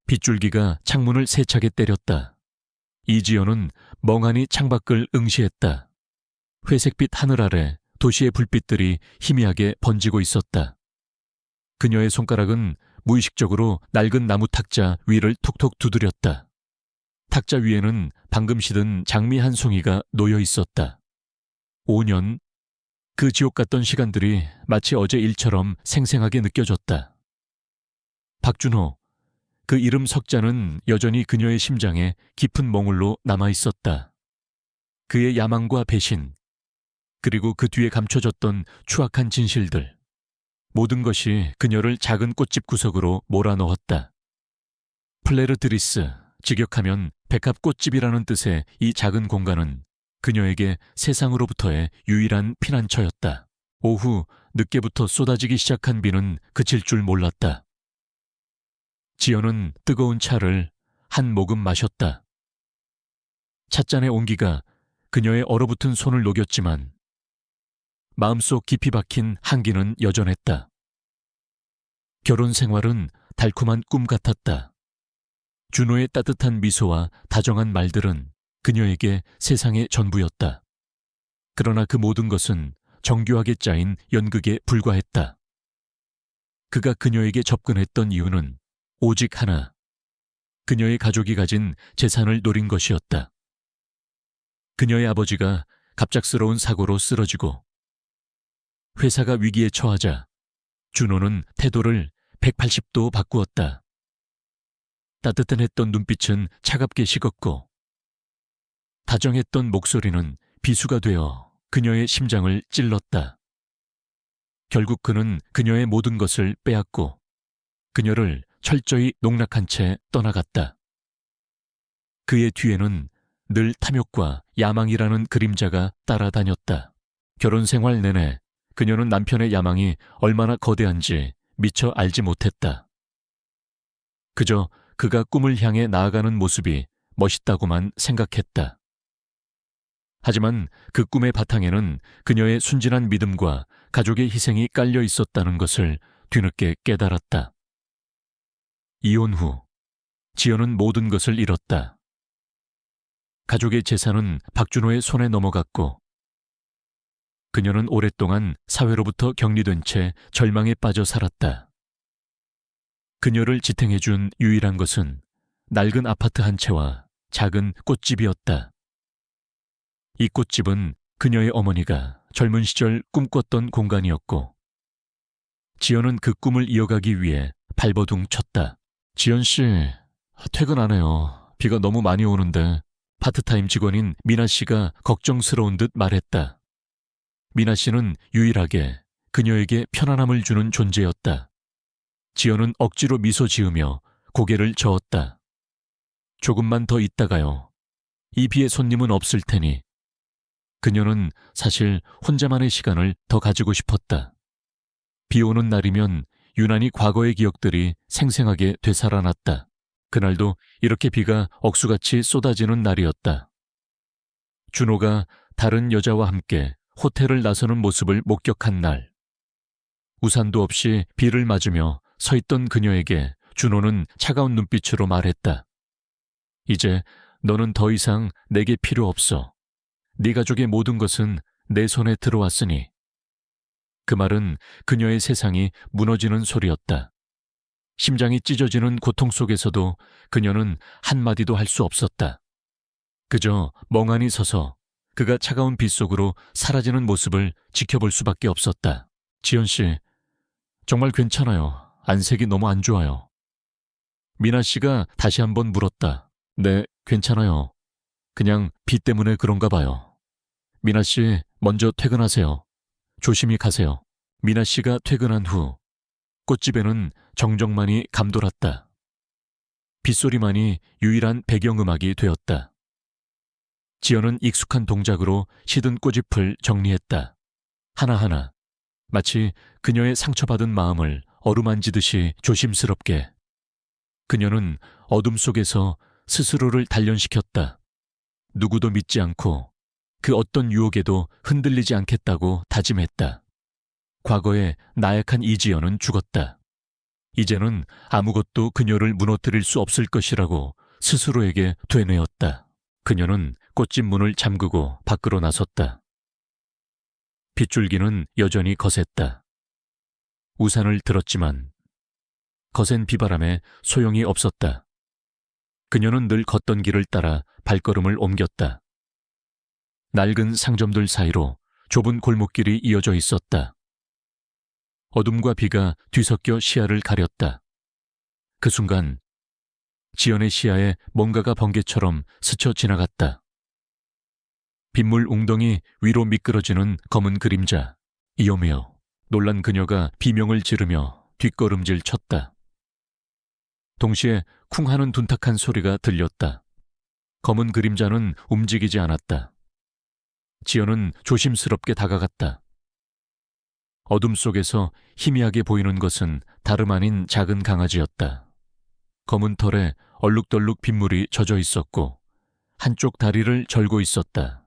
빗줄기가 창문을 세차게 때렸다. 이지연은 멍하니 창밖을 응시했다. 회색빛 하늘 아래 도시의 불빛들이 희미하게 번지고 있었다. 그녀의 손가락은 무의식적으로 낡은 나무 탁자 위를 톡톡 두드렸다. 탁자 위에는 방금 시든 장미 한 송이가 놓여 있었다. 5년, 그 지옥 같던 시간들이 마치 어제 일처럼 생생하게 느껴졌다. 박준호, 그 이름 석자는 여전히 그녀의 심장에 깊은 몽울로 남아있었다. 그의 야망과 배신, 그리고 그 뒤에 감춰졌던 추악한 진실들, 모든 것이 그녀를 작은 꽃집 구석으로 몰아넣었다. 플레르드리스, 직역하면 백합 꽃집이라는 뜻의 이 작은 공간은 그녀에게 세상으로부터의 유일한 피난처였다. 오후 늦게부터 쏟아지기 시작한 비는 그칠 줄 몰랐다. 지연은 뜨거운 차를 한 모금 마셨다. 찻잔의 온기가 그녀의 얼어붙은 손을 녹였지만 마음속 깊이 박힌 한기는 여전했다. 결혼 생활은 달콤한 꿈 같았다. 준호의 따뜻한 미소와 다정한 말들은 그녀에게 세상의 전부였다. 그러나 그 모든 것은 정교하게 짜인 연극에 불과했다. 그가 그녀에게 접근했던 이유는 오직 하나, 그녀의 가족이 가진 재산을 노린 것이었다. 그녀의 아버지가 갑작스러운 사고로 쓰러지고 회사가 위기에 처하자 준호는 태도를 180도 바꾸었다. 따뜻했던 눈빛은 차갑게 식었고 다정했던 목소리는 비수가 되어 그녀의 심장을 찔렀다. 결국 그는 그녀의 모든 것을 빼앗고 그녀를 철저히 농락한 채 떠나갔다. 그의 뒤에는 늘 탐욕과 야망이라는 그림자가 따라다녔다. 결혼 생활 내내 그녀는 남편의 야망이 얼마나 거대한지 미처 알지 못했다. 그저 그가 꿈을 향해 나아가는 모습이 멋있다고만 생각했다. 하지만 그 꿈의 바탕에는 그녀의 순진한 믿음과 가족의 희생이 깔려 있었다는 것을 뒤늦게 깨달았다. 이혼 후 지연은 모든 것을 잃었다. 가족의 재산은 박준호의 손에 넘어갔고 그녀는 오랫동안 사회로부터 격리된 채 절망에 빠져 살았다. 그녀를 지탱해준 유일한 것은 낡은 아파트 한 채와 작은 꽃집이었다. 이 꽃집은 그녀의 어머니가 젊은 시절 꿈꿨던 공간이었고 지연은 그 꿈을 이어가기 위해 발버둥 쳤다. 지연 씨, 퇴근하네요. 비가 너무 많이 오는데. 파트타임 직원인 미나 씨가 걱정스러운 듯 말했다. 미나 씨는 유일하게 그녀에게 편안함을 주는 존재였다. 지연은 억지로 미소 지으며 고개를 저었다. 조금만 더 있다가요. 이 비에 손님은 없을 테니. 그녀는 사실 혼자만의 시간을 더 가지고 싶었다. 비 오는 날이면 유난히 과거의 기억들이 생생하게 되살아났다. 그날도 이렇게 비가 억수같이 쏟아지는 날이었다. 준호가 다른 여자와 함께 호텔을 나서는 모습을 목격한 날. 우산도 없이 비를 맞으며 서 있던 그녀에게 준호는 차가운 눈빛으로 말했다. 이제 너는 더 이상 내게 필요 없어. 네 가족의 모든 것은 내 손에 들어왔으니. 그 말은 그녀의 세상이 무너지는 소리였다. 심장이 찢어지는 고통 속에서도 그녀는 한마디도 할 수 없었다. 그저 멍하니 서서 그가 차가운 빛 속으로 사라지는 모습을 지켜볼 수밖에 없었다. 지연 씨, 정말 괜찮아요. 안색이 너무 안 좋아요. 미나 씨가 다시 한번 물었다. 네, 괜찮아요. 그냥 비 때문에 그런가 봐요. 미나 씨, 먼저 퇴근하세요. 조심히 가세요. 미나 씨가 퇴근한 후 꽃집에는 정적만이 감돌았다. 빗소리만이 유일한 배경음악이 되었다. 지연은 익숙한 동작으로 시든 꽃잎을 정리했다. 하나하나 마치 그녀의 상처받은 마음을 어루만지듯이 조심스럽게. 그녀는 어둠 속에서 스스로를 단련시켰다. 누구도 믿지 않고 그 어떤 유혹에도 흔들리지 않겠다고 다짐했다. 과거의 나약한 이지연은 죽었다. 이제는 아무것도 그녀를 무너뜨릴 수 없을 것이라고 스스로에게 되뇌었다. 그녀는 꽃집 문을 잠그고 밖으로 나섰다. 빗줄기는 여전히 거셌다. 우산을 들었지만 거센 비바람에 소용이 없었다. 그녀는 늘 걷던 길을 따라 발걸음을 옮겼다. 낡은 상점들 사이로 좁은 골목길이 이어져 있었다. 어둠과 비가 뒤섞여 시야를 가렸다. 그 순간 지연의 시야에 뭔가가 번개처럼 스쳐 지나갔다. 빗물 웅덩이 위로 미끄러지는 검은 그림자. 이오메어. 놀란 그녀가 비명을 지르며 뒷걸음질 쳤다. 동시에 쿵 하는 둔탁한 소리가 들렸다. 검은 그림자는 움직이지 않았다. 지연은 조심스럽게 다가갔다. 어둠 속에서 희미하게 보이는 것은 다름 아닌 작은 강아지였다. 검은 털에 얼룩덜룩 빗물이 젖어 있었고 한쪽 다리를 절고 있었다.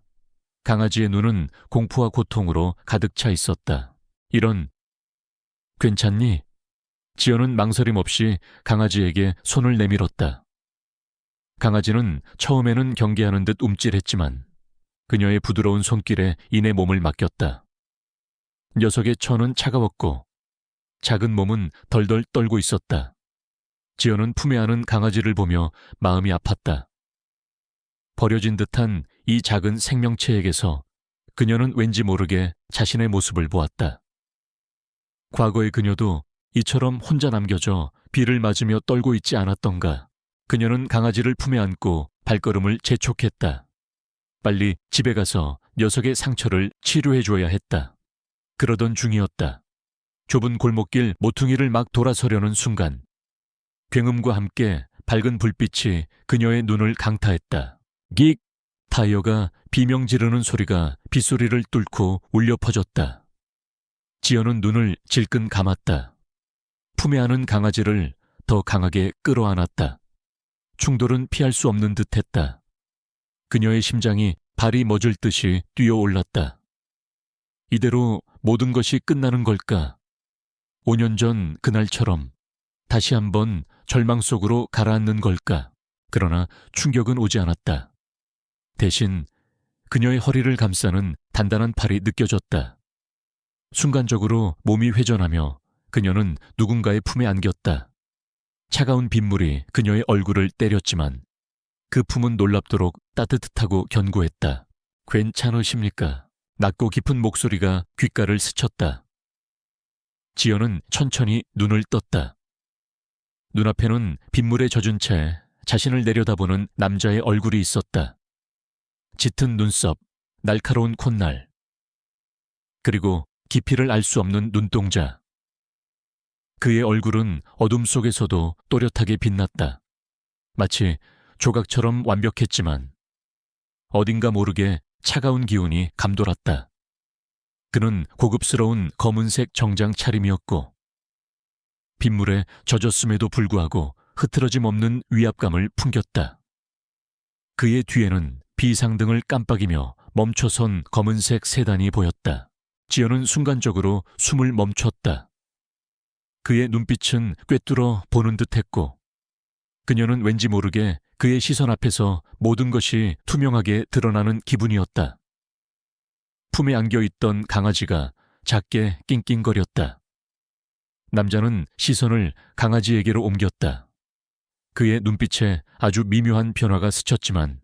강아지의 눈은 공포와 고통으로 가득 차 있었다. 이런, 괜찮니? 지연은 망설임 없이 강아지에게 손을 내밀었다. 강아지는 처음에는 경계하는 듯 움찔했지만 그녀의 부드러운 손길에 이내 몸을 맡겼다. 녀석의 천은 차가웠고 작은 몸은 덜덜 떨고 있었다. 지연은 품에 안은 강아지를 보며 마음이 아팠다. 버려진 듯한 이 작은 생명체에게서 그녀는 왠지 모르게 자신의 모습을 보았다. 과거의 그녀도 이처럼 혼자 남겨져 비를 맞으며 떨고 있지 않았던가. 그녀는 강아지를 품에 안고 발걸음을 재촉했다. 빨리 집에 가서 녀석의 상처를 치료해줘야 했다. 그러던 중이었다. 좁은 골목길 모퉁이를 막 돌아서려는 순간 굉음과 함께 밝은 불빛이 그녀의 눈을 강타했다. 긱! 타이어가 비명 지르는 소리가 빗소리를 뚫고 울려 퍼졌다. 지연은 눈을 질끈 감았다. 품에 안은 강아지를 더 강하게 끌어안았다. 충돌은 피할 수 없는 듯했다. 그녀의 심장이 발이 멎을 듯이 뛰어올랐다. 이대로 모든 것이 끝나는 걸까? 5년 전 그날처럼 다시 한번 절망 속으로 가라앉는 걸까? 그러나 충격은 오지 않았다. 대신 그녀의 허리를 감싸는 단단한 팔이 느껴졌다. 순간적으로 몸이 회전하며 그녀는 누군가의 품에 안겼다. 차가운 빗물이 그녀의 얼굴을 때렸지만 그 품은 놀랍도록 따뜻하고 견고했다. 괜찮으십니까? 낮고 깊은 목소리가 귓가를 스쳤다. 지연은 천천히 눈을 떴다. 눈앞에는 빗물에 젖은 채 자신을 내려다보는 남자의 얼굴이 있었다. 짙은 눈썹, 날카로운 콧날, 그리고 깊이를 알 수 없는 눈동자. 그의 얼굴은 어둠 속에서도 또렷하게 빛났다. 마치 조각처럼 완벽했지만 어딘가 모르게 차가운 기운이 감돌았다. 그는 고급스러운 검은색 정장 차림이었고 빗물에 젖었음에도 불구하고 흐트러짐 없는 위압감을 풍겼다. 그의 뒤에는 비상등을 깜빡이며 멈춰선 검은색 세단이 보였다. 지연은 순간적으로 숨을 멈췄다. 그의 눈빛은 꿰뚫어 보는 듯했고 그녀는 왠지 모르게 그의 시선 앞에서 모든 것이 투명하게 드러나는 기분이었다. 품에 안겨있던 강아지가 작게 낑낑거렸다. 남자는 시선을 강아지에게로 옮겼다. 그의 눈빛에 아주 미묘한 변화가 스쳤지만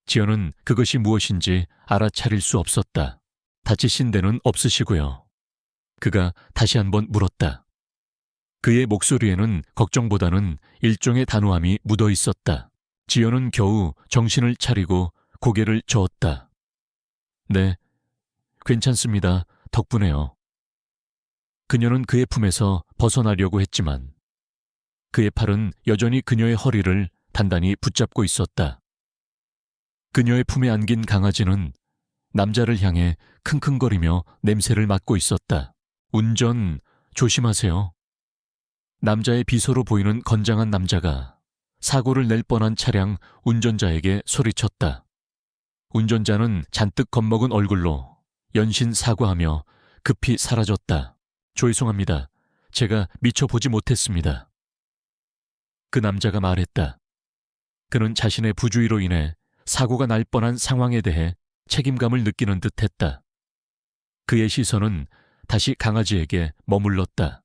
지연은 그것이 무엇인지 알아차릴 수 없었다. 다치신 데는 없으시고요. 그가 다시 한번 물었다. 그의 목소리에는 걱정보다는 일종의 단호함이 묻어 있었다. 지연은 겨우 정신을 차리고 고개를 저었다. 네, 괜찮습니다. 덕분에요. 그녀는 그의 품에서 벗어나려고 했지만 그의 팔은 여전히 그녀의 허리를 단단히 붙잡고 있었다. 그녀의 품에 안긴 강아지는 남자를 향해 킁킁거리며 냄새를 맡고 있었다. 운전 조심하세요. 남자의 비서로 보이는 건장한 남자가 사고를 낼 뻔한 차량 운전자에게 소리쳤다. 운전자는 잔뜩 겁먹은 얼굴로 연신 사과하며 급히 사라졌다. 죄송합니다. 제가 미처 보지 못했습니다. 그 남자가 말했다. 그는 자신의 부주의로 인해 사고가 날 뻔한 상황에 대해 책임감을 느끼는 듯했다. 그의 시선은 다시 강아지에게 머물렀다.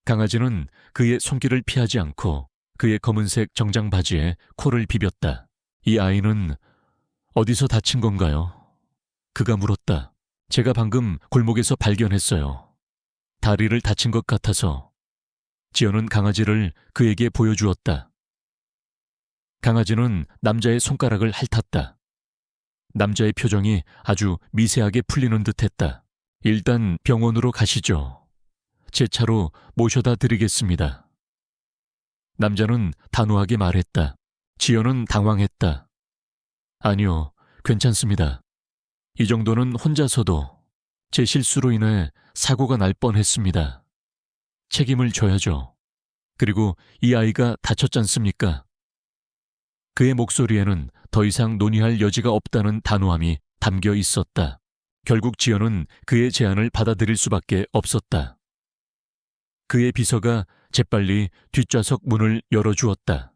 강아지는 그의 손길을 피하지 않고 그의 검은색 정장 바지에 코를 비볐다. 이 아이는 어디서 다친 건가요? 그가 물었다. 제가 방금 골목에서 발견했어요. 다리를 다친 것 같아서. 지연은 강아지를 그에게 보여주었다. 강아지는 남자의 손가락을 핥았다. 남자의 표정이 아주 미세하게 풀리는 듯했다. 일단 병원으로 가시죠. 제 차로 모셔다 드리겠습니다. 남자는 단호하게 말했다. 지연은 당황했다. 아니요, 괜찮습니다. 이 정도는 혼자서도 제 실수로 인해 사고가 날 뻔했습니다. 책임을 져야죠. 그리고 이 아이가 다쳤지 않습니까? 그의 목소리에는 더 이상 논의할 여지가 없다는 단호함이 담겨 있었다. 결국 지연은 그의 제안을 받아들일 수밖에 없었다. 그의 비서가 재빨리 뒷좌석 문을 열어주었다.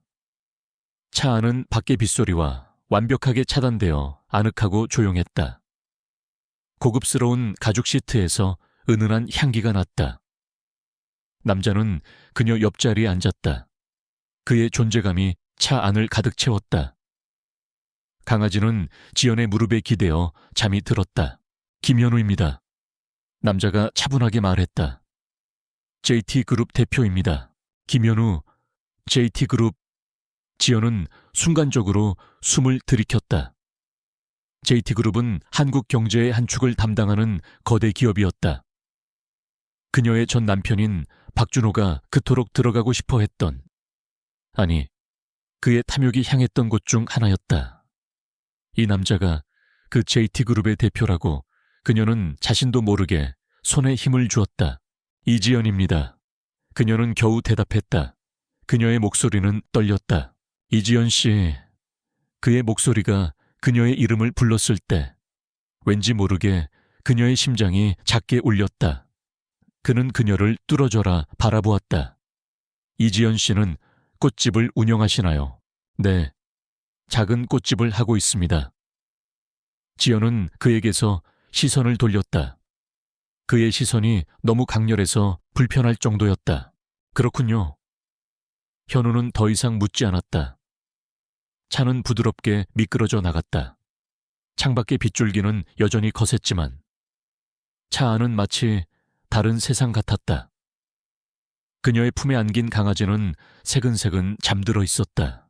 차 안은 밖의 빗소리와 완벽하게 차단되어 아늑하고 조용했다. 고급스러운 가죽 시트에서 은은한 향기가 났다. 남자는 그녀 옆자리에 앉았다. 그의 존재감이 차 안을 가득 채웠다. 강아지는 지연의 무릎에 기대어 잠이 들었다. 김현우입니다. 남자가 차분하게 말했다. JT그룹 대표입니다. 김현우, JT그룹. 지연은 순간적으로 숨을 들이켰다. JT그룹은 한국 경제의 한 축을 담당하는 거대 기업이었다. 그녀의 전 남편인 박준호가 그토록 들어가고 싶어 했던, 아니, 그의 탐욕이 향했던 곳 중 하나였다. 이 남자가 그 JT그룹의 대표라고 그녀는 자신도 모르게 손에 힘을 주었다. 이지연입니다. 그녀는 겨우 대답했다. 그녀의 목소리는 떨렸다. 이지연 씨. 그의 목소리가 그녀의 이름을 불렀을 때 왠지 모르게 그녀의 심장이 작게 울렸다. 그는 그녀를 뚫어져라 바라보았다. 이지연 씨는 꽃집을 운영하시나요? 네, 작은 꽃집을 하고 있습니다. 지연은 그에게서 시선을 돌렸다. 그의 시선이 너무 강렬해서 불편할 정도였다. 그렇군요. 현우는 더 이상 묻지 않았다. 차는 부드럽게 미끄러져 나갔다. 창밖의 빗줄기는 여전히 거셌지만 차 안은 마치 다른 세상 같았다. 그녀의 품에 안긴 강아지는 새근새근 잠들어 있었다.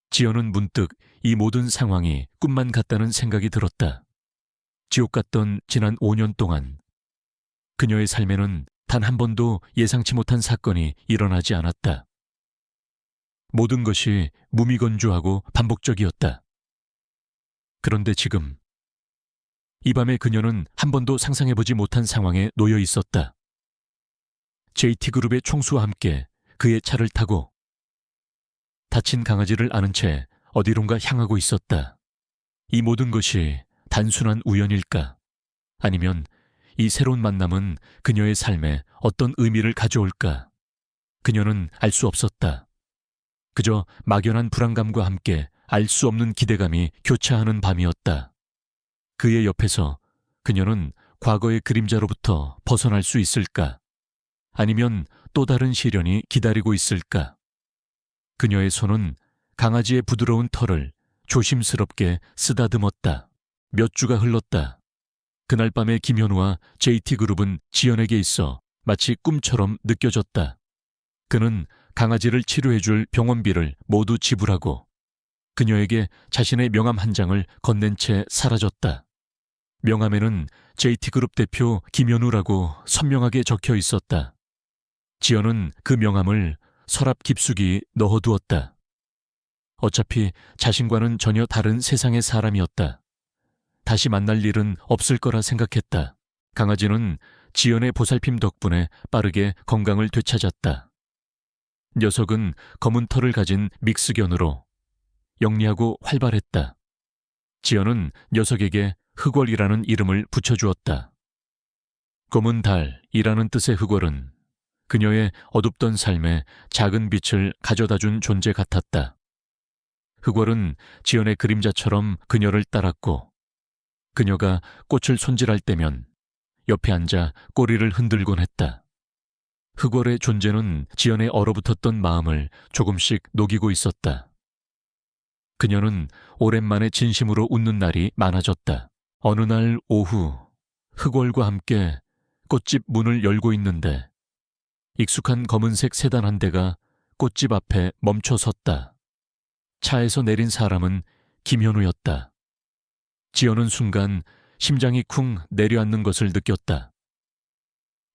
지연은 문득 이 모든 상황이 꿈만 같다는 생각이 들었다. 지옥 같던 지난 5년 동안 그녀의 삶에는 단 한 번도 예상치 못한 사건이 일어나지 않았다. 모든 것이 무미건조하고 반복적이었다. 그런데 지금 이 밤에 그녀는 한 번도 상상해보지 못한 상황에 놓여 있었다. JT그룹의 총수와 함께 그의 차를 타고 다친 강아지를 안은 채 어디론가 향하고 있었다. 이 모든 것이 단순한 우연일까? 아니면 이 새로운 만남은 그녀의 삶에 어떤 의미를 가져올까? 그녀는 알 수 없었다. 그저 막연한 불안감과 함께 알 수 없는 기대감이 교차하는 밤이었다. 그의 옆에서 그녀는 과거의 그림자로부터 벗어날 수 있을까? 아니면 또 다른 시련이 기다리고 있을까? 그녀의 손은 강아지의 부드러운 털을 조심스럽게 쓰다듬었다. 몇 주가 흘렀다. 그날 밤에 김현우와 JT그룹은 지연에게 있어 마치 꿈처럼 느껴졌다. 그는 강아지를 치료해줄 병원비를 모두 지불하고 그녀에게 자신의 명함 한 장을 건넨 채 사라졌다. 명함에는 JT그룹 대표 김현우라고 선명하게 적혀 있었다. 지연은 그 명함을 서랍 깊숙이 넣어두었다. 어차피 자신과는 전혀 다른 세상의 사람이었다. 다시 만날 일은 없을 거라 생각했다. 강아지는 지연의 보살핌 덕분에 빠르게 건강을 되찾았다. 녀석은 검은 털을 가진 믹스견으로 영리하고 활발했다. 지연은 녀석에게 흑월이라는 이름을 붙여주었다. 검은 달이라는 뜻의 흑월은 그녀의 어둡던 삶에 작은 빛을 가져다준 존재 같았다. 흑월은 지연의 그림자처럼 그녀를 따랐고 그녀가 꽃을 손질할 때면 옆에 앉아 꼬리를 흔들곤 했다. 흑월의 존재는 지연의 얼어붙었던 마음을 조금씩 녹이고 있었다. 그녀는 오랜만에 진심으로 웃는 날이 많아졌다. 어느 날 오후 흑월과 함께 꽃집 문을 열고 있는데 익숙한 검은색 세단 한 대가 꽃집 앞에 멈춰 섰다. 차에서 내린 사람은 김현우였다. 지연은 순간 심장이 쿵 내려앉는 것을 느꼈다.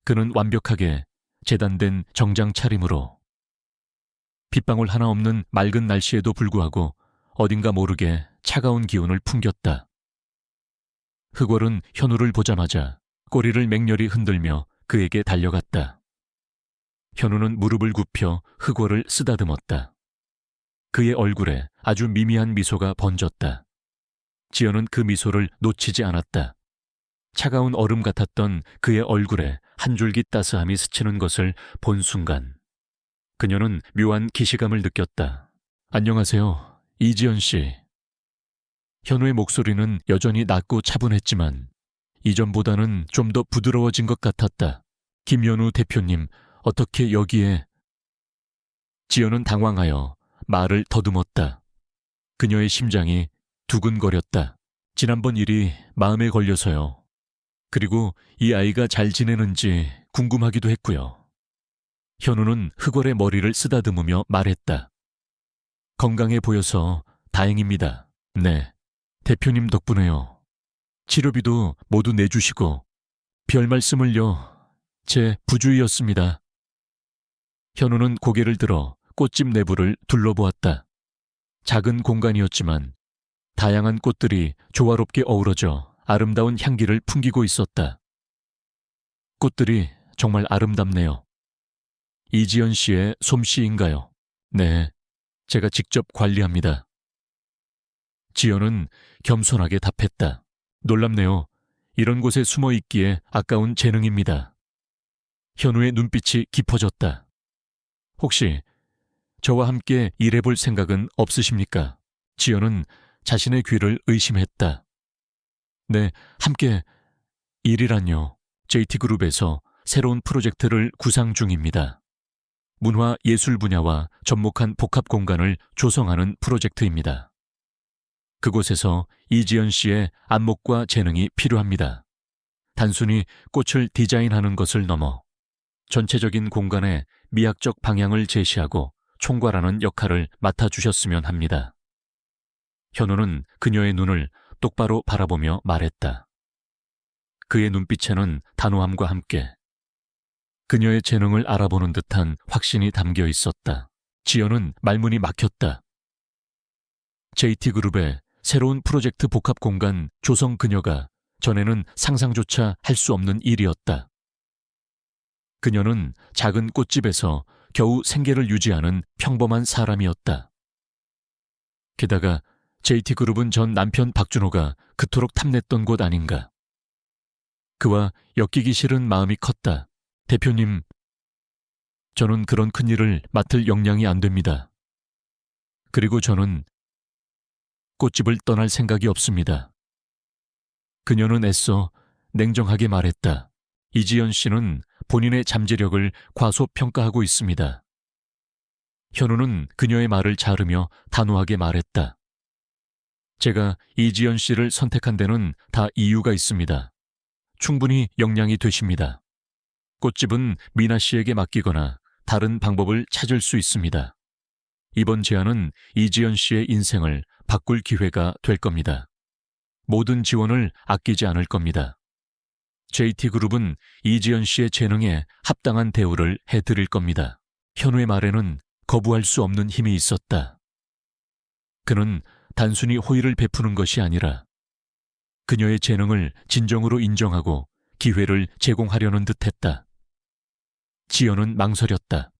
그는 완벽하게 재단된 정장 차림으로 빗방울 하나 없는 맑은 날씨에도 불구하고 어딘가 모르게 차가운 기운을 풍겼다. 흑월은 현우를 보자마자 꼬리를 맹렬히 흔들며 그에게 달려갔다. 현우는 무릎을 굽혀 흑월을 쓰다듬었다. 그의 얼굴에 아주 미미한 미소가 번졌다. 지연은 그 미소를 놓치지 않았다. 차가운 얼음 같았던 그의 얼굴에 한 줄기 따스함이 스치는 것을 본 순간 그녀는 묘한 기시감을 느꼈다. 안녕하세요, 이지연 씨. 현우의 목소리는 여전히 낮고 차분했지만 이전보다는 좀 더 부드러워진 것 같았다. 김현우 대표님, 어떻게 여기에... 지연은 당황하여 말을 더듬었다. 그녀의 심장이 두근거렸다. 지난번 일이 마음에 걸려서요. 그리고 이 아이가 잘 지내는지 궁금하기도 했고요. 현우는 흑월의 머리를 쓰다듬으며 말했다. 건강해 보여서 다행입니다. 네, 대표님 덕분에요. 치료비도 모두 내주시고 별 말씀을요. 제 부주의였습니다. 현우는 고개를 들어 꽃집 내부를 둘러보았다. 작은 공간이었지만 다양한 꽃들이 조화롭게 어우러져 아름다운 향기를 풍기고 있었다. 꽃들이 정말 아름답네요. 이지연 씨의 솜씨인가요? 네, 제가 직접 관리합니다. 지연은 겸손하게 답했다. 놀랍네요. 이런 곳에 숨어 있기에 아까운 재능입니다. 현우의 눈빛이 깊어졌다. 혹시 저와 함께 일해볼 생각은 없으십니까? 지연은 자신의 귀를 의심했다. 네, 함께 일이란요. JT그룹에서 새로운 프로젝트를 구상 중입니다. 문화 예술 분야와 접목한 복합 공간을 조성하는 프로젝트입니다. 그곳에서 이지연 씨의 안목과 재능이 필요합니다. 단순히 꽃을 디자인하는 것을 넘어 전체적인 공간의 미학적 방향을 제시하고 총괄하는 역할을 맡아주셨으면 합니다. 현우는 그녀의 눈을 똑바로 바라보며 말했다. 그의 눈빛에는 단호함과 함께 그녀의 재능을 알아보는 듯한 확신이 담겨 있었다. 지연은 말문이 막혔다. JT그룹의 새로운 프로젝트 복합 공간 조성 그녀가 전에는 상상조차 할 수 없는 일이었다. 그녀는 작은 꽃집에서 겨우 생계를 유지하는 평범한 사람이었다. 게다가 JT그룹은 전 남편 박준호가 그토록 탐냈던 곳 아닌가. 그와 엮이기 싫은 마음이 컸다. 대표님, 저는 그런 큰일을 맡을 역량이 안 됩니다. 그리고 저는 꽃집을 떠날 생각이 없습니다. 그녀는 애써 냉정하게 말했다. 이지연 씨는 본인의 잠재력을 과소평가하고 있습니다. 현우는 그녀의 말을 자르며 단호하게 말했다. 제가 이지연 씨를 선택한 데는 다 이유가 있습니다. 충분히 역량이 되십니다. 꽃집은 미나 씨에게 맡기거나 다른 방법을 찾을 수 있습니다. 이번 제안은 이지연 씨의 인생을 바꿀 기회가 될 겁니다. 모든 지원을 아끼지 않을 겁니다. JT그룹은 이지연 씨의 재능에 합당한 대우를 해드릴 겁니다. 현우의 말에는 거부할 수 없는 힘이 있었다. 그는 단순히 호의를 베푸는 것이 아니라 그녀의 재능을 진정으로 인정하고 기회를 제공하려는 듯했다. 지연은 망설였다.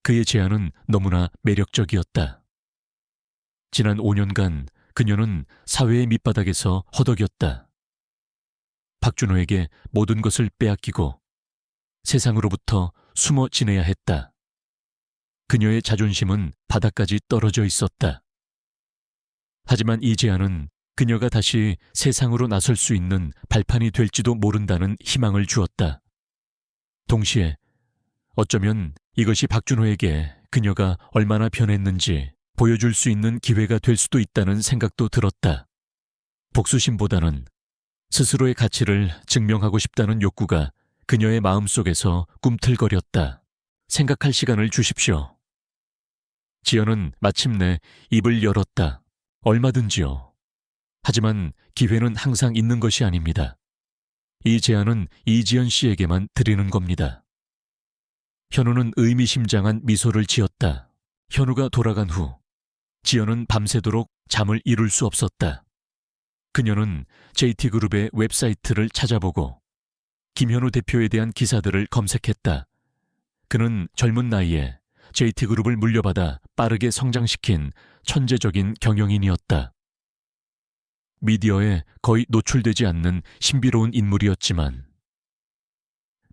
그의 제안은 너무나 매력적이었다. 지난 5년간 그녀는 사회의 밑바닥에서 허덕였다. 박준호에게 모든 것을 빼앗기고 세상으로부터 숨어 지내야 했다. 그녀의 자존심은 바닥까지 떨어져 있었다. 하지만 이 제안은 그녀가 다시 세상으로 나설 수 있는 발판이 될지도 모른다는 희망을 주었다. 동시에 어쩌면 이것이 박준호에게 그녀가 얼마나 변했는지 보여줄 수 있는 기회가 될 수도 있다는 생각도 들었다. 복수심보다는 스스로의 가치를 증명하고 싶다는 욕구가 그녀의 마음속에서 꿈틀거렸다. 생각할 시간을 주십시오. 지연은 마침내 입을 열었다. 얼마든지요. 하지만 기회는 항상 있는 것이 아닙니다. 이 제안은 이지연 씨에게만 드리는 겁니다. 현우는 의미심장한 미소를 지었다. 현우가 돌아간 후 지연은 밤새도록 잠을 이룰 수 없었다. 그녀는 JT그룹의 웹사이트를 찾아보고 김현우 대표에 대한 기사들을 검색했다. 그는 젊은 나이에 JT그룹을 물려받아 빠르게 성장시킨 천재적인 경영인이었다. 미디어에 거의 노출되지 않는 신비로운 인물이었지만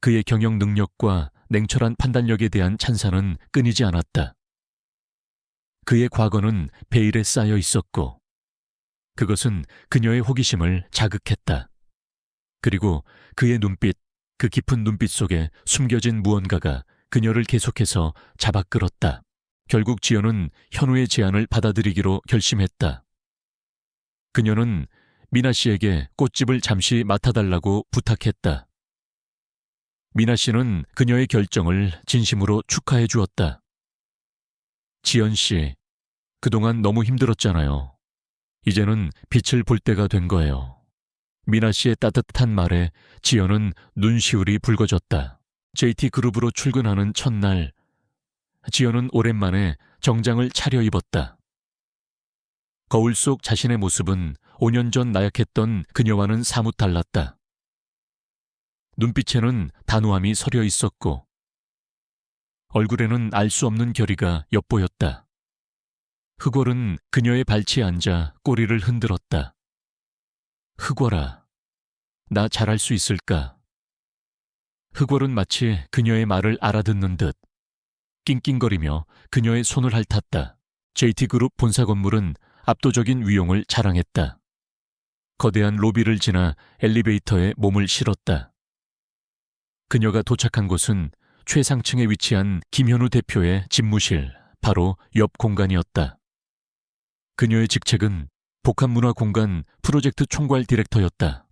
그의 경영 능력과 냉철한 판단력에 대한 찬사는 끊이지 않았다. 그의 과거는 베일에 쌓여 있었고 그것은 그녀의 호기심을 자극했다. 그리고 그의 눈빛, 그 깊은 눈빛 속에 숨겨진 무언가가 그녀를 계속해서 잡아끌었다. 결국 지연은 현우의 제안을 받아들이기로 결심했다. 그녀는 미나 씨에게 꽃집을 잠시 맡아달라고 부탁했다. 미나 씨는 그녀의 결정을 진심으로 축하해 주었다. 지연 씨, 그동안 너무 힘들었잖아요. 이제는 빛을 볼 때가 된 거예요. 미나 씨의 따뜻한 말에 지연은 눈시울이 붉어졌다. JT그룹으로 출근하는 첫날, 지연은 오랜만에 정장을 차려입었다. 거울 속 자신의 모습은 5년 전 나약했던 그녀와는 사뭇 달랐다. 눈빛에는 단호함이 서려 있었고 얼굴에는 알 수 없는 결의가 엿보였다. 흑월은 그녀의 발치에 앉아 꼬리를 흔들었다. 흑월아, 나 잘할 수 있을까? 흑월은 마치 그녀의 말을 알아듣는 듯 낑낑거리며 그녀의 손을 핥았다. JT그룹 본사 건물은 압도적인 위용을 자랑했다. 거대한 로비를 지나 엘리베이터에 몸을 실었다. 그녀가 도착한 곳은 최상층에 위치한 김현우 대표의 집무실, 바로 옆 공간이었다. 그녀의 직책은 복합문화공간 프로젝트 총괄 디렉터였다.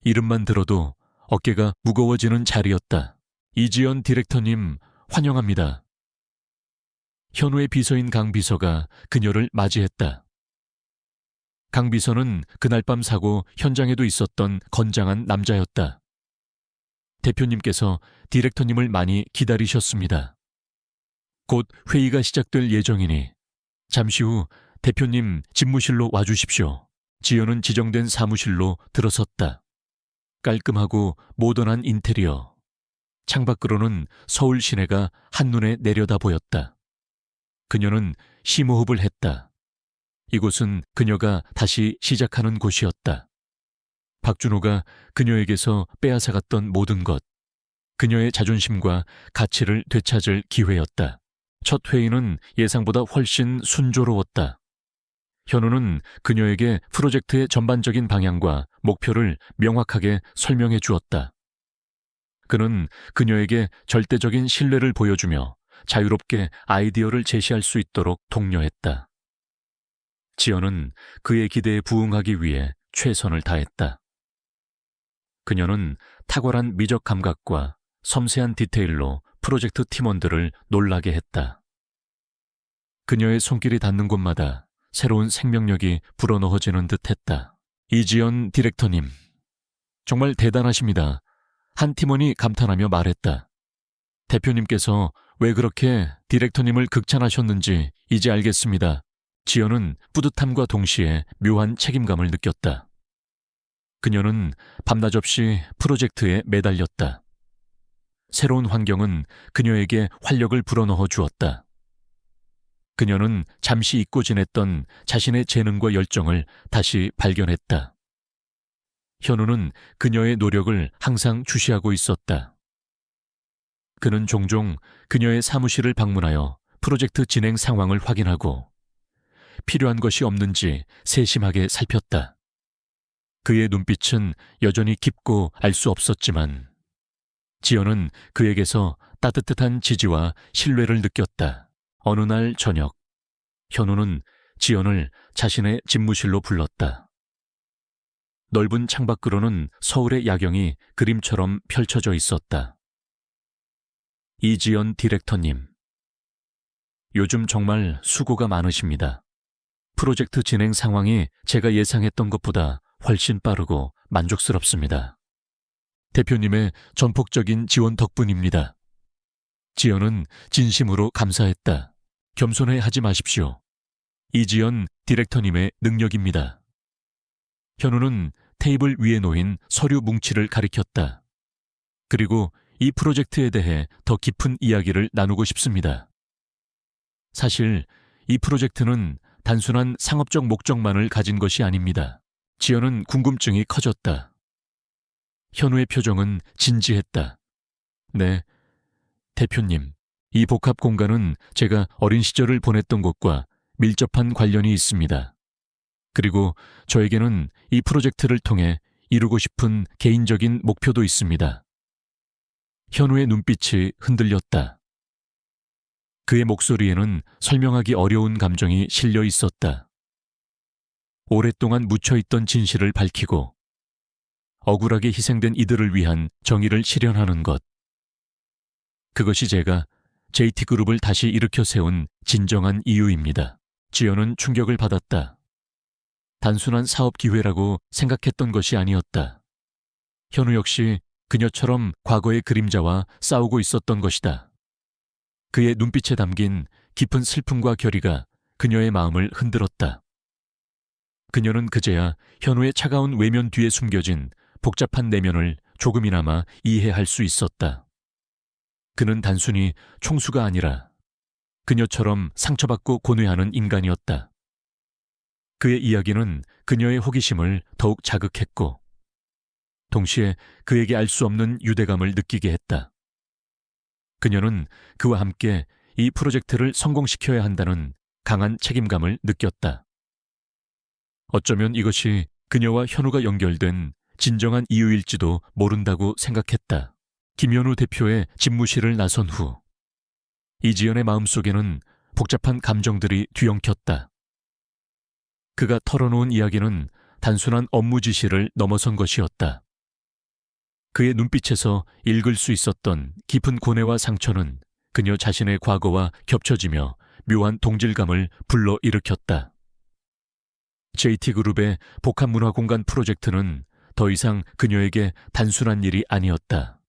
이름만 들어도 어깨가 무거워지는 자리였다. 이지연 디렉터님, 환영합니다. 현우의 비서인 강 비서가 그녀를 맞이했다. 강 비서는 그날 밤 사고 현장에도 있었던 건장한 남자였다. 대표님께서 디렉터님을 많이 기다리셨습니다. 곧 회의가 시작될 예정이니 잠시 후 대표님 집무실로 와주십시오. 지연은 지정된 사무실로 들어섰다. 깔끔하고 모던한 인테리어. 창밖으로는 서울 시내가 한눈에 내려다 보였다. 그녀는 심호흡을 했다. 이곳은 그녀가 다시 시작하는 곳이었다. 박준호가 그녀에게서 빼앗아갔던 모든 것, 그녀의 자존심과 가치를 되찾을 기회였다. 첫 회의는 예상보다 훨씬 순조로웠다. 현우는 그녀에게 프로젝트의 전반적인 방향과 목표를 명확하게 설명해 주었다. 그는 그녀에게 절대적인 신뢰를 보여주며 자유롭게 아이디어를 제시할 수 있도록 독려했다. 지연은 그의 기대에 부응하기 위해 최선을 다했다. 그녀는 탁월한 미적 감각과 섬세한 디테일로 프로젝트 팀원들을 놀라게 했다. 그녀의 손길이 닿는 곳마다 새로운 생명력이 불어넣어지는 듯했다. 이지연 디렉터님, 정말 대단하십니다. 한 팀원이 감탄하며 말했다. 대표님께서 왜 그렇게 디렉터님을 극찬하셨는지 이제 알겠습니다. 지연은 뿌듯함과 동시에 묘한 책임감을 느꼈다. 그녀는 밤낮 없이 프로젝트에 매달렸다. 새로운 환경은 그녀에게 활력을 불어넣어 주었다. 그녀는 잠시 잊고 지냈던 자신의 재능과 열정을 다시 발견했다. 현우는 그녀의 노력을 항상 주시하고 있었다. 그는 종종 그녀의 사무실을 방문하여 프로젝트 진행 상황을 확인하고 필요한 것이 없는지 세심하게 살폈다. 그의 눈빛은 여전히 깊고 알 수 없었지만 지연은 그에게서 따뜻한 지지와 신뢰를 느꼈다. 어느 날 저녁, 현우는 지연을 자신의 집무실로 불렀다. 넓은 창밖으로는 서울의 야경이 그림처럼 펼쳐져 있었다. 이지연 디렉터님, 요즘 정말 수고가 많으십니다. 프로젝트 진행 상황이 제가 예상했던 것보다 훨씬 빠르고 만족스럽습니다. 대표님의 전폭적인 지원 덕분입니다. 지연은 진심으로 감사했다. 겸손해 하지 마십시오. 이지연 디렉터님의 능력입니다. 현우는 테이블 위에 놓인 서류 뭉치를 가리켰다. 그리고 이 프로젝트에 대해 더 깊은 이야기를 나누고 싶습니다. 사실 이 프로젝트는 단순한 상업적 목적만을 가진 것이 아닙니다. 지연은 궁금증이 커졌다. 현우의 표정은 진지했다. 네, 대표님. 이 복합 공간은 제가 어린 시절을 보냈던 곳과 밀접한 관련이 있습니다. 그리고 저에게는 이 프로젝트를 통해 이루고 싶은 개인적인 목표도 있습니다. 현우의 눈빛이 흔들렸다. 그의 목소리에는 설명하기 어려운 감정이 실려 있었다. 오랫동안 묻혀있던 진실을 밝히고 억울하게 희생된 이들을 위한 정의를 실현하는 것. 그것이 제가 JT그룹을 다시 일으켜 세운 진정한 이유입니다. 지연은 충격을 받았다. 단순한 사업 기회라고 생각했던 것이 아니었다. 현우 역시 그녀처럼 과거의 그림자와 싸우고 있었던 것이다. 그의 눈빛에 담긴 깊은 슬픔과 결의가 그녀의 마음을 흔들었다. 그녀는 그제야 현우의 차가운 외면 뒤에 숨겨진 복잡한 내면을 조금이나마 이해할 수 있었다. 그는 단순히 총수가 아니라 그녀처럼 상처받고 고뇌하는 인간이었다. 그의 이야기는 그녀의 호기심을 더욱 자극했고 동시에 그에게 알 수 없는 유대감을 느끼게 했다. 그녀는 그와 함께 이 프로젝트를 성공시켜야 한다는 강한 책임감을 느꼈다. 어쩌면 이것이 그녀와 현우가 연결된 진정한 이유일지도 모른다고 생각했다. 김현우 대표의 집무실을 나선 후 이지연의 마음속에는 복잡한 감정들이 뒤엉켰다. 그가 털어놓은 이야기는 단순한 업무 지시를 넘어선 것이었다. 그의 눈빛에서 읽을 수 있었던 깊은 고뇌와 상처는 그녀 자신의 과거와 겹쳐지며 묘한 동질감을 불러일으켰다. JT그룹의 복합문화공간 프로젝트는 더 이상 그녀에게 단순한 일이 아니었다.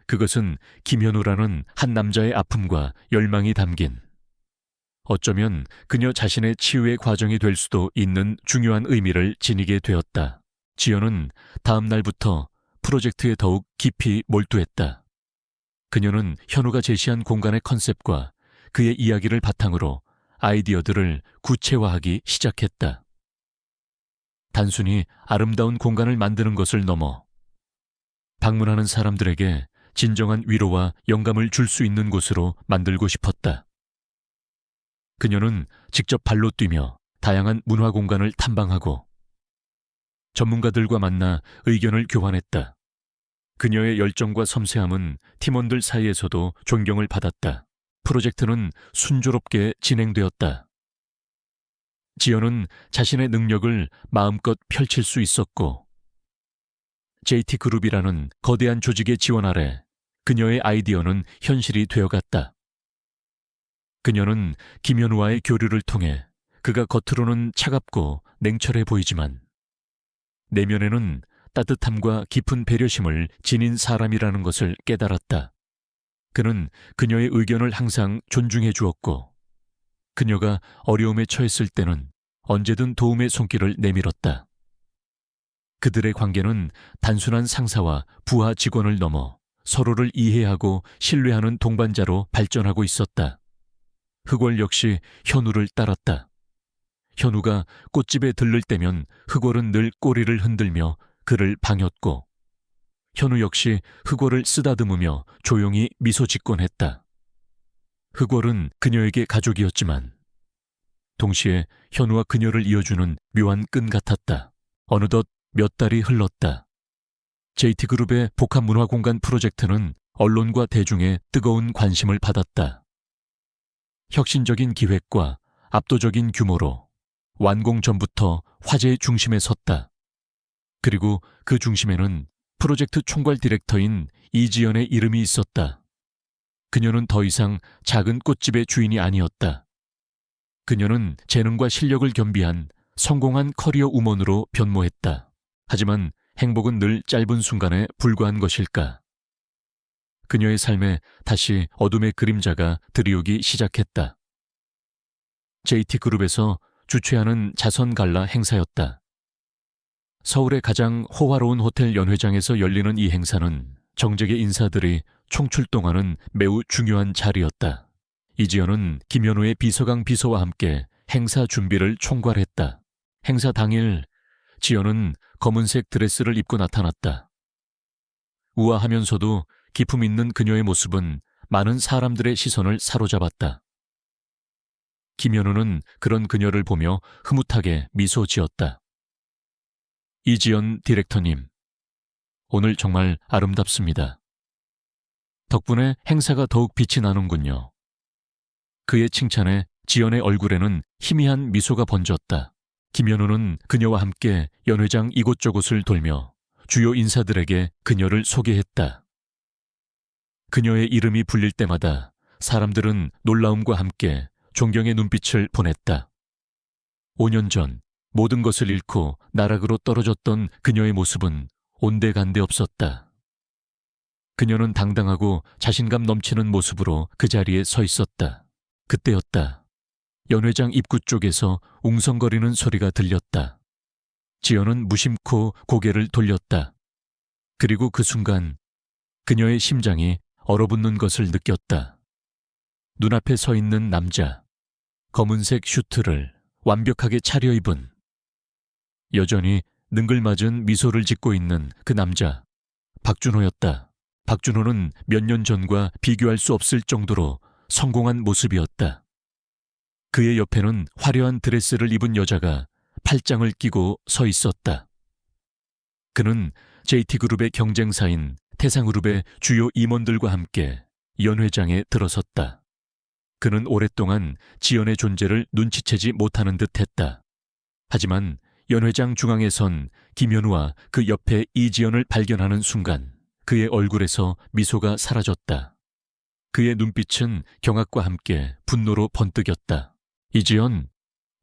그것은 김현우라는 한 남자의 아픔과 열망이 담긴 어쩌면 그녀 자신의 치유의 과정이 될 수도 있는 중요한 의미를 지니게 되었다. 지연은 다음 날부터 프로젝트에 더욱 깊이 몰두했다. 그녀는 현우가 제시한 공간의 컨셉과 그의 이야기를 바탕으로 아이디어들을 구체화하기 시작했다. 단순히 아름다운 공간을 만드는 것을 넘어 방문하는 사람들에게 진정한 위로와 영감을 줄 수 있는 곳으로 만들고 싶었다. 그녀는 직접 발로 뛰며 다양한 문화 공간을 탐방하고 전문가들과 만나 의견을 교환했다. 그녀의 열정과 섬세함은 팀원들 사이에서도 존경을 받았다. 프로젝트는 순조롭게 진행되었다. 지연은 자신의 능력을 마음껏 펼칠 수 있었고 JT그룹이라는 거대한 조직의 지원 아래 그녀의 아이디어는 현실이 되어갔다. 그녀는 김현우와의 교류를 통해 그가 겉으로는 차갑고 냉철해 보이지만 내면에는 따뜻함과 깊은 배려심을 지닌 사람이라는 것을 깨달았다. 그는 그녀의 의견을 항상 존중해 주었고 그녀가 어려움에 처했을 때는 언제든 도움의 손길을 내밀었다. 그들의 관계는 단순한 상사와 부하 직원을 넘어 서로를 이해하고 신뢰하는 동반자로 발전하고 있었다. 흑월 역시 현우를 따랐다. 현우가 꽃집에 들를 때면 흑월은 늘 꼬리를 흔들며 그를 방였고 현우 역시 흑월을 쓰다듬으며 조용히 미소 짓곤 했다. 흑월은 그녀에게 가족이었지만 동시에 현우와 그녀를 이어주는 묘한 끈 같았다. 어느덧 몇 달이 흘렀다. JT그룹의 복합문화공간 프로젝트는 언론과 대중의 뜨거운 관심을 받았다. 혁신적인 기획과 압도적인 규모로 완공 전부터 화제의 중심에 섰다. 그리고 그 중심에는 프로젝트 총괄 디렉터인 이지연의 이름이 있었다. 그녀는 더 이상 작은 꽃집의 주인이 아니었다. 그녀는 재능과 실력을 겸비한 성공한 커리어 우먼으로 변모했다. 하지만 행복은 늘 짧은 순간에 불과한 것일까? 그녀의 삶에 다시 어둠의 그림자가 들이오기 시작했다. JT그룹에서 주최하는 자선 갈라 행사였다. 서울의 가장 호화로운 호텔 연회장에서 열리는 이 행사는 정재계 인사들이 총출동하는 매우 중요한 자리였다. 이지연은 김현우의 비서강 비서와 함께 행사 준비를 총괄했다. 행사 당일 지연은 검은색 드레스를 입고 나타났다. 우아하면서도 기품 있는 그녀의 모습은 많은 사람들의 시선을 사로잡았다. 김현우는 그런 그녀를 보며 흐뭇하게 미소 지었다. 이지연 디렉터님, 오늘 정말 아름답습니다. 덕분에 행사가 더욱 빛이 나는군요. 그의 칭찬에 지연의 얼굴에는 희미한 미소가 번졌다. 김현우는 그녀와 함께 연회장 이곳저곳을 돌며 주요 인사들에게 그녀를 소개했다. 그녀의 이름이 불릴 때마다 사람들은 놀라움과 함께 존경의 눈빛을 보냈다. 5년 전 모든 것을 잃고 나락으로 떨어졌던 그녀의 모습은 온데간데 없었다. 그녀는 당당하고 자신감 넘치는 모습으로 그 자리에 서 있었다. 그때였다. 연회장 입구 쪽에서 웅성거리는 소리가 들렸다. 지연은 무심코 고개를 돌렸다. 그리고 그 순간 그녀의 심장이 얼어붙는 것을 느꼈다. 눈앞에 서 있는 남자, 검은색 슈트를 완벽하게 차려입은, 여전히 능글맞은 미소를 짓고 있는 그 남자, 박준호였다. 박준호는 몇 년 전과 비교할 수 없을 정도로 성공한 모습이었다. 그의 옆에는 화려한 드레스를 입은 여자가 팔짱을 끼고 서 있었다. 그는 JT그룹의 경쟁사인 태상그룹의 주요 임원들과 함께 연회장에 들어섰다. 그는 오랫동안 지연의 존재를 눈치채지 못하는 듯 했다. 하지만 연회장 중앙에 선 김현우와 그 옆에 이지연을 발견하는 순간 그의 얼굴에서 미소가 사라졌다. 그의 눈빛은 경악과 함께 분노로 번뜩였다. 이지연,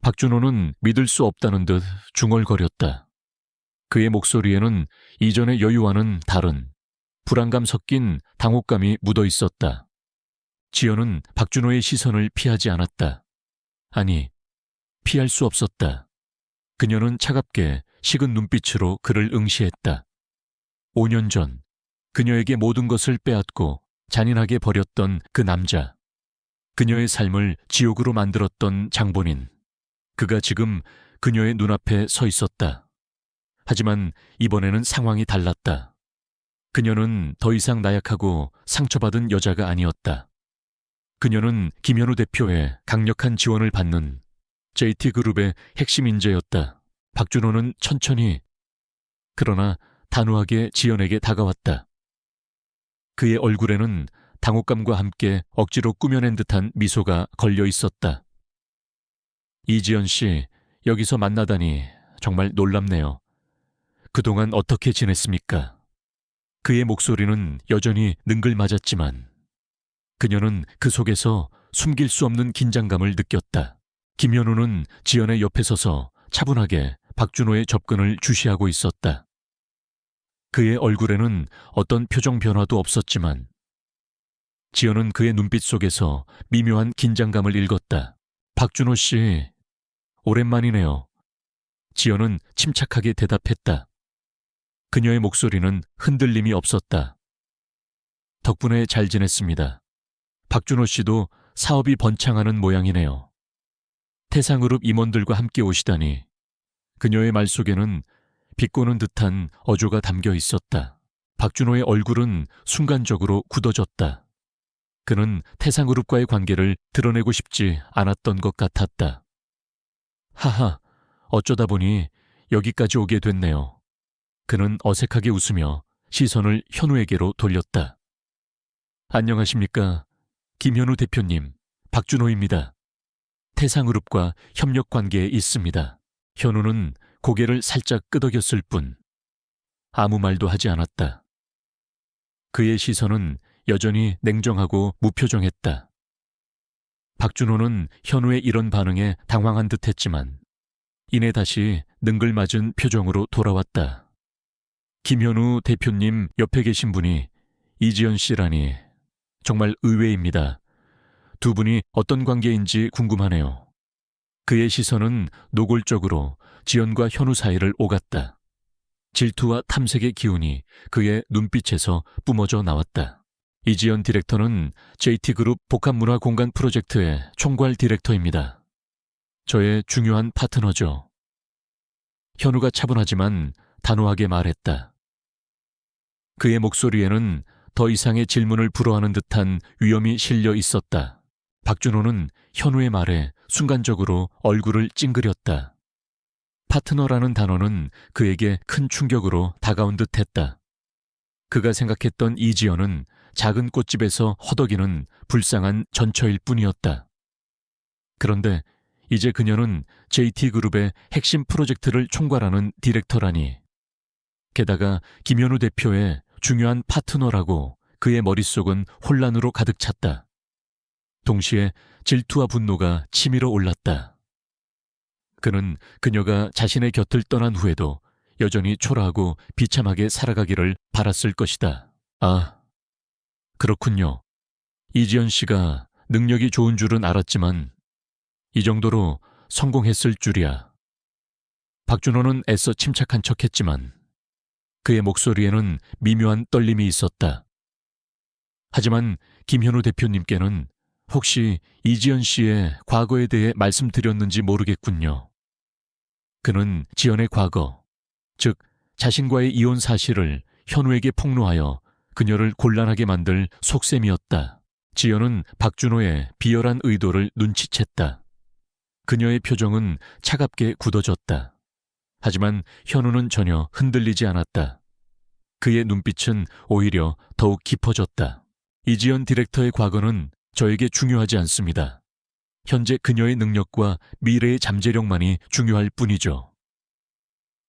박준호는 믿을 수 없다는 듯 중얼거렸다. 그의 목소리에는 이전의 여유와는 다른 불안감 섞인 당혹감이 묻어 있었다. 지연은 박준호의 시선을 피하지 않았다. 아니, 피할 수 없었다. 그녀는 차갑게 식은 눈빛으로 그를 응시했다. 5년 전 그녀에게 모든 것을 빼앗고 잔인하게 버렸던 그 남자, 그녀의 삶을 지옥으로 만들었던 장본인, 그가 지금 그녀의 눈앞에 서 있었다. 하지만 이번에는 상황이 달랐다. 그녀는 더 이상 나약하고 상처받은 여자가 아니었다. 그녀는 김현우 대표의 강력한 지원을 받는 JT그룹의 핵심 인재였다. 박준호는 천천히, 그러나 단호하게 지연에게 다가왔다. 그의 얼굴에는 당혹감과 함께 억지로 꾸며낸 듯한 미소가 걸려 있었다. 이지연 씨, 여기서 만나다니 정말 놀랍네요. 그동안 어떻게 지냈습니까? 그의 목소리는 여전히 능글맞았지만 그녀는 그 속에서 숨길 수 없는 긴장감을 느꼈다. 김현우는 지연의 옆에 서서 차분하게 박준호의 접근을 주시하고 있었다. 그의 얼굴에는 어떤 표정 변화도 없었지만 지연은 그의 눈빛 속에서 미묘한 긴장감을 읽었다. 박준호 씨, 오랜만이네요. 지연은 침착하게 대답했다. 그녀의 목소리는 흔들림이 없었다. 덕분에 잘 지냈습니다. 박준호 씨도 사업이 번창하는 모양이네요. 태상그룹 임원들과 함께 오시다니. 그녀의 말 속에는 비꼬는 듯한 어조가 담겨 있었다. 박준호의 얼굴은 순간적으로 굳어졌다. 그는 태상그룹과의 관계를 드러내고 싶지 않았던 것 같았다. 하하, 어쩌다 보니 여기까지 오게 됐네요. 그는 어색하게 웃으며 시선을 현우에게로 돌렸다. 안녕하십니까. 김현우 대표님, 박준호입니다. 태상그룹과 협력 관계에 있습니다. 현우는 고개를 살짝 끄덕였을 뿐 아무 말도 하지 않았다. 그의 시선은 여전히 냉정하고 무표정했다. 박준호는 현우의 이런 반응에 당황한 듯했지만 이내 다시 능글맞은 표정으로 돌아왔다. 김현우 대표님 옆에 계신 분이 이지연 씨라니 정말 의외입니다. 두 분이 어떤 관계인지 궁금하네요. 그의 시선은 노골적으로 지연과 현우 사이를 오갔다. 질투와 탐색의 기운이 그의 눈빛에서 뿜어져 나왔다. 이지연 디렉터는 JT그룹 복합문화공간 프로젝트의 총괄 디렉터입니다. 저의 중요한 파트너죠. 현우가 차분하지만 단호하게 말했다. 그의 목소리에는 더 이상의 질문을 불허하는 듯한 위험이 실려 있었다. 박준호는 현우의 말에 순간적으로 얼굴을 찡그렸다. 파트너라는 단어는 그에게 큰 충격으로 다가온 듯했다. 그가 생각했던 이지연은 작은 꽃집에서 허덕이는 불쌍한 전처일 뿐이었다. 그런데 이제 그녀는 JT그룹의 핵심 프로젝트를 총괄하는 디렉터라니. 게다가 김현우 대표의 중요한 파트너라고 그의 머릿속은 혼란으로 가득 찼다. 동시에 질투와 분노가 치밀어 올랐다. 그는 그녀가 자신의 곁을 떠난 후에도 여전히 초라하고 비참하게 살아가기를 바랐을 것이다. 아, 그렇군요. 이지연 씨가 능력이 좋은 줄은 알았지만 이 정도로 성공했을 줄이야. 박준호는 애써 침착한 척했지만 그의 목소리에는 미묘한 떨림이 있었다. 하지만 김현우 대표님께는 혹시 이지연 씨의 과거에 대해 말씀드렸는지 모르겠군요. 그는 지연의 과거, 즉 자신과의 이혼 사실을 현우에게 폭로하여 그녀를 곤란하게 만들 속셈이었다. 지연은 박준호의 비열한 의도를 눈치챘다. 그녀의 표정은 차갑게 굳어졌다. 하지만 현우는 전혀 흔들리지 않았다. 그의 눈빛은 오히려 더욱 깊어졌다. 이지연 디렉터의 과거는 저에게 중요하지 않습니다. 현재 그녀의 능력과 미래의 잠재력만이 중요할 뿐이죠.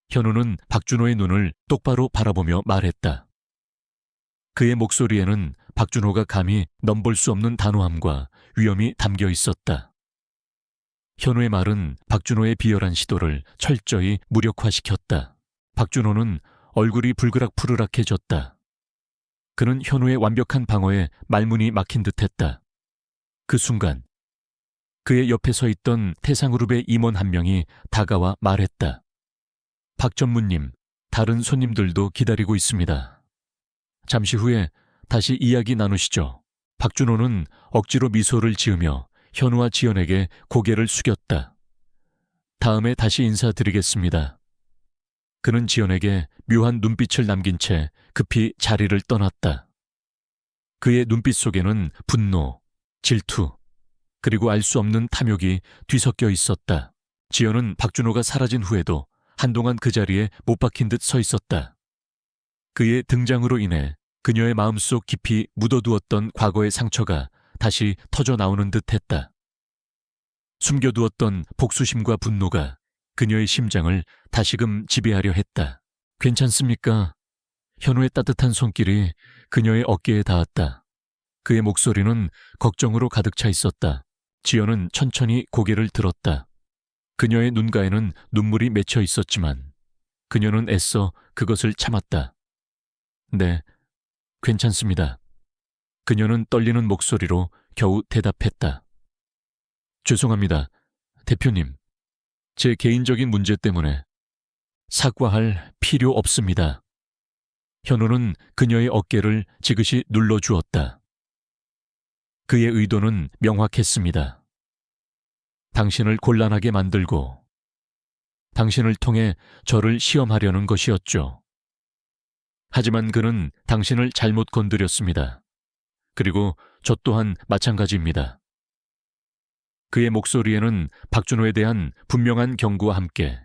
현우는 박준호의 눈을 똑바로 바라보며 말했다. 그의 목소리에는 박준호가 감히 넘볼 수 없는 단호함과 위험이 담겨 있었다. 현우의 말은 박준호의 비열한 시도를 철저히 무력화시켰다. 박준호는 얼굴이 불그락푸르락해졌다. 그는 현우의 완벽한 방어에 말문이 막힌 듯했다. 그 순간 그의 옆에 서 있던 태상그룹의 임원 한 명이 다가와 말했다. 박 전무님, 다른 손님들도 기다리고 있습니다. 잠시 후에 다시 이야기 나누시죠. 박준호는 억지로 미소를 지으며 현우와 지연에게 고개를 숙였다. 다음에 다시 인사드리겠습니다. 그는 지연에게 묘한 눈빛을 남긴 채 급히 자리를 떠났다. 그의 눈빛 속에는 분노, 질투, 그리고 알 수 없는 탐욕이 뒤섞여 있었다. 지연은 박준호가 사라진 후에도 한동안 그 자리에 못 박힌 듯 서 있었다. 그의 등장으로 인해 그녀의 마음속 깊이 묻어두었던 과거의 상처가 다시 터져 나오는 듯했다. 숨겨두었던 복수심과 분노가 그녀의 심장을 다시금 지배하려 했다. 괜찮습니까? 현우의 따뜻한 손길이 그녀의 어깨에 닿았다. 그의 목소리는 걱정으로 가득 차 있었다. 지연은 천천히 고개를 들었다. 그녀의 눈가에는 눈물이 맺혀 있었지만 그녀는 애써 그것을 참았다. 네, 괜찮습니다. 그녀는 떨리는 목소리로 겨우 대답했다. 죄송합니다. 대표님, 제 개인적인 문제 때문에 사과할 필요 없습니다. 현우는 그녀의 어깨를 지그시 눌러주었다. 그의 의도는 명확했습니다. 당신을 곤란하게 만들고 당신을 통해 저를 시험하려는 것이었죠. 하지만 그는 당신을 잘못 건드렸습니다. 그리고 저 또한 마찬가지입니다. 그의 목소리에는 박준호에 대한 분명한 경고와 함께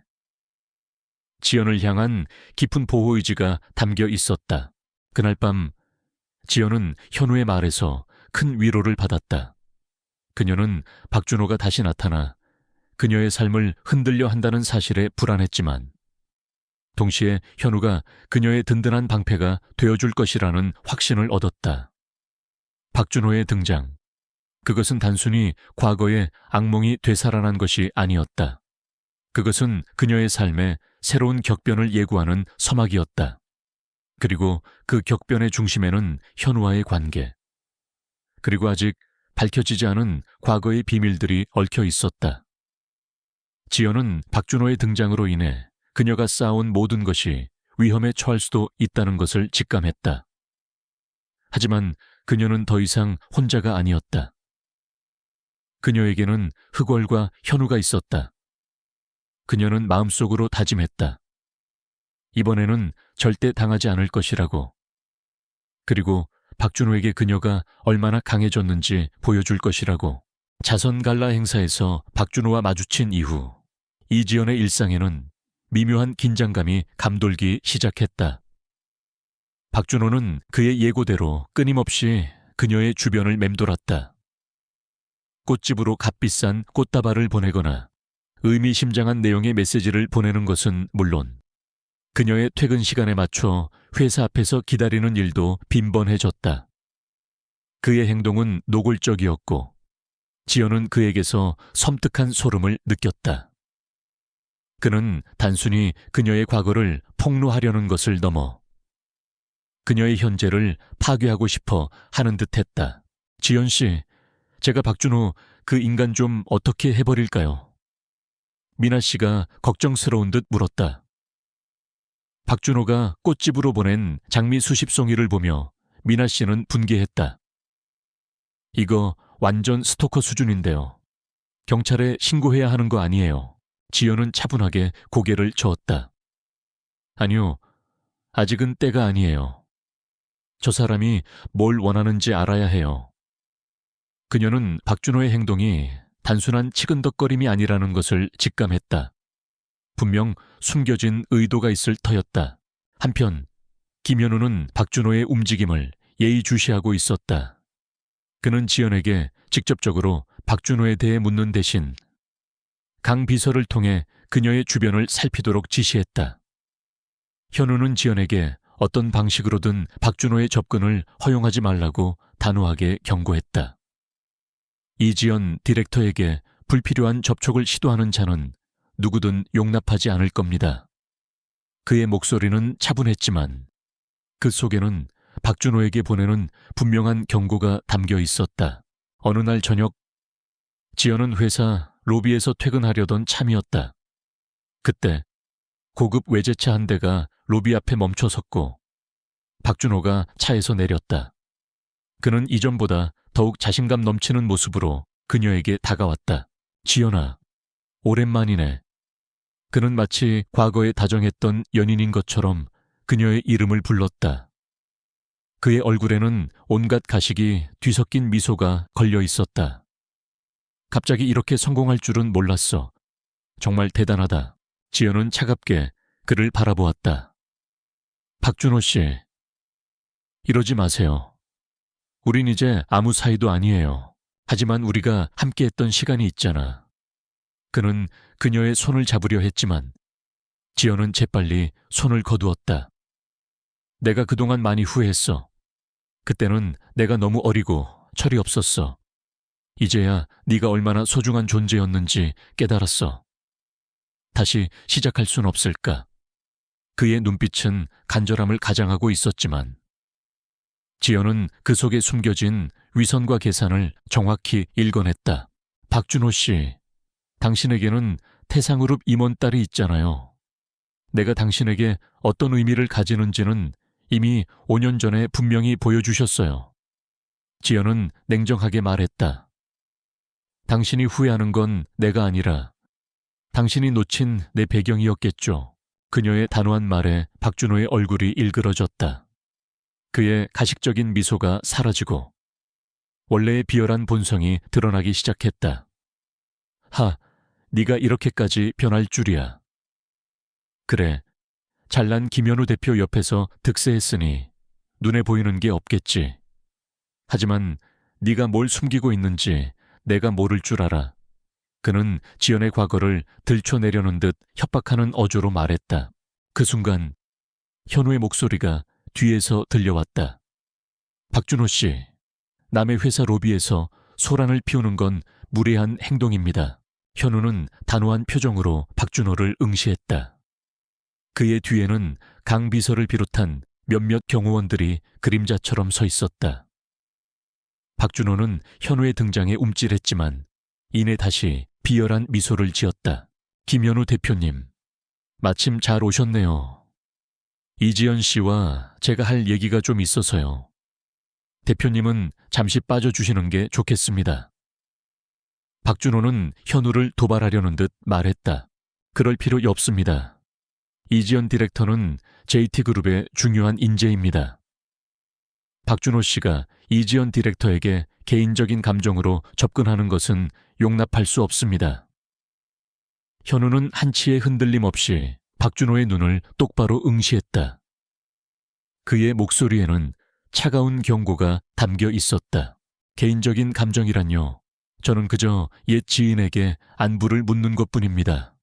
지연을 향한 깊은 보호 의지가 담겨 있었다. 그날 밤 지연은 현우의 말에서 큰 위로를 받았다. 그녀는 박준호가 다시 나타나 그녀의 삶을 흔들려 한다는 사실에 불안했지만 동시에 현우가 그녀의 든든한 방패가 되어줄 것이라는 확신을 얻었다. 박준호의 등장. 그것은 단순히 과거의 악몽이 되살아난 것이 아니었다. 그것은 그녀의 삶에 새로운 격변을 예고하는 서막이었다. 그리고 그 격변의 중심에는 현우와의 관계, 그리고 아직 밝혀지지 않은 과거의 비밀들이 얽혀 있었다. 지연은 박준호의 등장으로 인해 그녀가 쌓아온 모든 것이 위험에 처할 수도 있다는 것을 직감했다. 하지만 그녀는 더 이상 혼자가 아니었다. 그녀에게는 흑월과 현우가 있었다. 그녀는 마음속으로 다짐했다. 이번에는 절대 당하지 않을 것이라고. 그리고 박준호에게 그녀가 얼마나 강해졌는지 보여줄 것이라고. 자선갈라 행사에서 박준호와 마주친 이후 이지연의 일상에는 미묘한 긴장감이 감돌기 시작했다. 박준호는 그의 예고대로 끊임없이 그녀의 주변을 맴돌았다. 꽃집으로 값비싼 꽃다발을 보내거나 의미심장한 내용의 메시지를 보내는 것은 물론 그녀의 퇴근 시간에 맞춰 회사 앞에서 기다리는 일도 빈번해졌다. 그의 행동은 노골적이었고 지연은 그에게서 섬뜩한 소름을 느꼈다. 그는 단순히 그녀의 과거를 폭로하려는 것을 넘어 그녀의 현재를 파괴하고 싶어 하는 듯했다. 지연 씨, 제가 박준호 그 인간 좀 어떻게 해버릴까요? 미나 씨가 걱정스러운 듯 물었다. 박준호가 꽃집으로 보낸 장미 수십 송이를 보며 미나 씨는 분개했다. 이거 완전 스토커 수준인데요. 경찰에 신고해야 하는 거 아니에요. 지연은 차분하게 고개를 저었다. 아니요, 아직은 때가 아니에요. 저 사람이 뭘 원하는지 알아야 해요. 그녀는 박준호의 행동이 단순한 치근덕거림이 아니라는 것을 직감했다. 분명 숨겨진 의도가 있을 터였다. 한편 김현우는 박준호의 움직임을 예의주시하고 있었다. 그는 지연에게 직접적으로 박준호에 대해 묻는 대신 강 비서를 통해 그녀의 주변을 살피도록 지시했다. 현우는 지연에게 어떤 방식으로든 박준호의 접근을 허용하지 말라고 단호하게 경고했다. 이지연 디렉터에게 불필요한 접촉을 시도하는 자는 누구든 용납하지 않을 겁니다. 그의 목소리는 차분했지만 그 속에는 박준호에게 보내는 분명한 경고가 담겨 있었다. 어느 날 저녁 지연은 회사 로비에서 퇴근하려던 참이었다. 그때 고급 외제차 한 대가 로비 앞에 멈춰 섰고 박준호가 차에서 내렸다. 그는 이전보다 더욱 자신감 넘치는 모습으로 그녀에게 다가왔다. 지연아, 오랜만이네. 그는 마치 과거에 다정했던 연인인 것처럼 그녀의 이름을 불렀다. 그의 얼굴에는 온갖 가식이 뒤섞인 미소가 걸려 있었다. 갑자기 이렇게 성공할 줄은 몰랐어. 정말 대단하다. 지연은 차갑게 그를 바라보았다. 박준호 씨, 이러지 마세요. 우린 이제 아무 사이도 아니에요. 하지만 우리가 함께했던 시간이 있잖아. 그는 그녀의 손을 잡으려 했지만 지연은 재빨리 손을 거두었다. 내가 그동안 많이 후회했어. 그때는 내가 너무 어리고 철이 없었어. 이제야 네가 얼마나 소중한 존재였는지 깨달았어. 다시 시작할 순 없을까? 그의 눈빛은 간절함을 가장하고 있었지만 지연은 그 속에 숨겨진 위선과 계산을 정확히 읽어냈다. 박준호 씨, 당신에게는 태상그룹 임원딸이 있잖아요. 내가 당신에게 어떤 의미를 가지는지는 이미 5년 전에 분명히 보여주셨어요. 지연은 냉정하게 말했다. 당신이 후회하는 건 내가 아니라 당신이 놓친 내 배경이었겠죠. 그녀의 단호한 말에 박준호의 얼굴이 일그러졌다. 그의 가식적인 미소가 사라지고 원래의 비열한 본성이 드러나기 시작했다. 네가 이렇게까지 변할 줄이야. 그래, 잘난 김현우 대표 옆에서 득세했으니 눈에 보이는 게 없겠지. 하지만 네가 뭘 숨기고 있는지 내가 모를 줄 알아. 그는 지연의 과거를 들춰내려는 듯 협박하는 어조로 말했다. 그 순간 현우의 목소리가 뒤에서 들려왔다. 박준호 씨, 남의 회사 로비에서 소란을 피우는 건 무례한 행동입니다. 현우는 단호한 표정으로 박준호를 응시했다. 그의 뒤에는 강 비서를 비롯한 몇몇 경호원들이 그림자처럼 서 있었다. 박준호는 현우의 등장에 움찔했지만 이내 다시 비열한 미소를 지었다. 김현우 대표님, 마침 잘 오셨네요. 이지연 씨와 제가 할 얘기가 좀 있어서요. 대표님은 잠시 빠져주시는 게 좋겠습니다. 박준호는 현우를 도발하려는 듯 말했다. 그럴 필요 없습니다. 이지연 디렉터는 JT그룹의 중요한 인재입니다. 박준호 씨가 이지연 디렉터에게 개인적인 감정으로 접근하는 것은 용납할 수 없습니다. 현우는 한치의 흔들림 없이 박준호의 눈을 똑바로 응시했다. 그의 목소리에는 차가운 경고가 담겨 있었다. 개인적인 감정이란요. 저는 그저 옛 지인에게 안부를 묻는 것뿐입니다.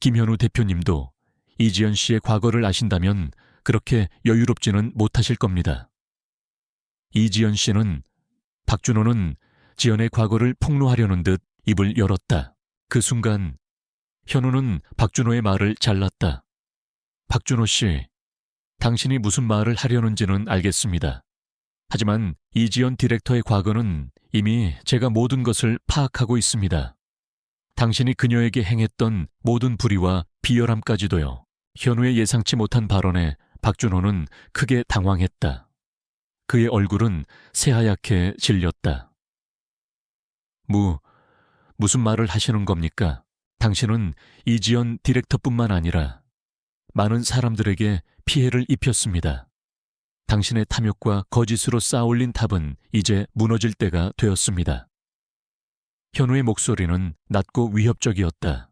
김현우 대표님도 이지연 씨의 과거를 아신다면 그렇게 여유롭지는 못하실 겁니다. 이지연 씨는, 박준호는 지연의 과거를 폭로하려는 듯 입을 열었다. 그 순간 현우는 박준호의 말을 잘랐다. 박준호 씨, 당신이 무슨 말을 하려는지는 알겠습니다. 하지만 이지연 디렉터의 과거는 이미 제가 모든 것을 파악하고 있습니다. 당신이 그녀에게 행했던 모든 불의와 비열함까지도요. 현우의 예상치 못한 발언에 박준호는 크게 당황했다. 그의 얼굴은 새하얗게 질렸다. 무슨 말을 하시는 겁니까? 당신은 이지연 디렉터뿐만 아니라 많은 사람들에게 피해를 입혔습니다. 당신의 탐욕과 거짓으로 쌓아올린 탑은 이제 무너질 때가 되었습니다. 현우의 목소리는 낮고 위협적이었다.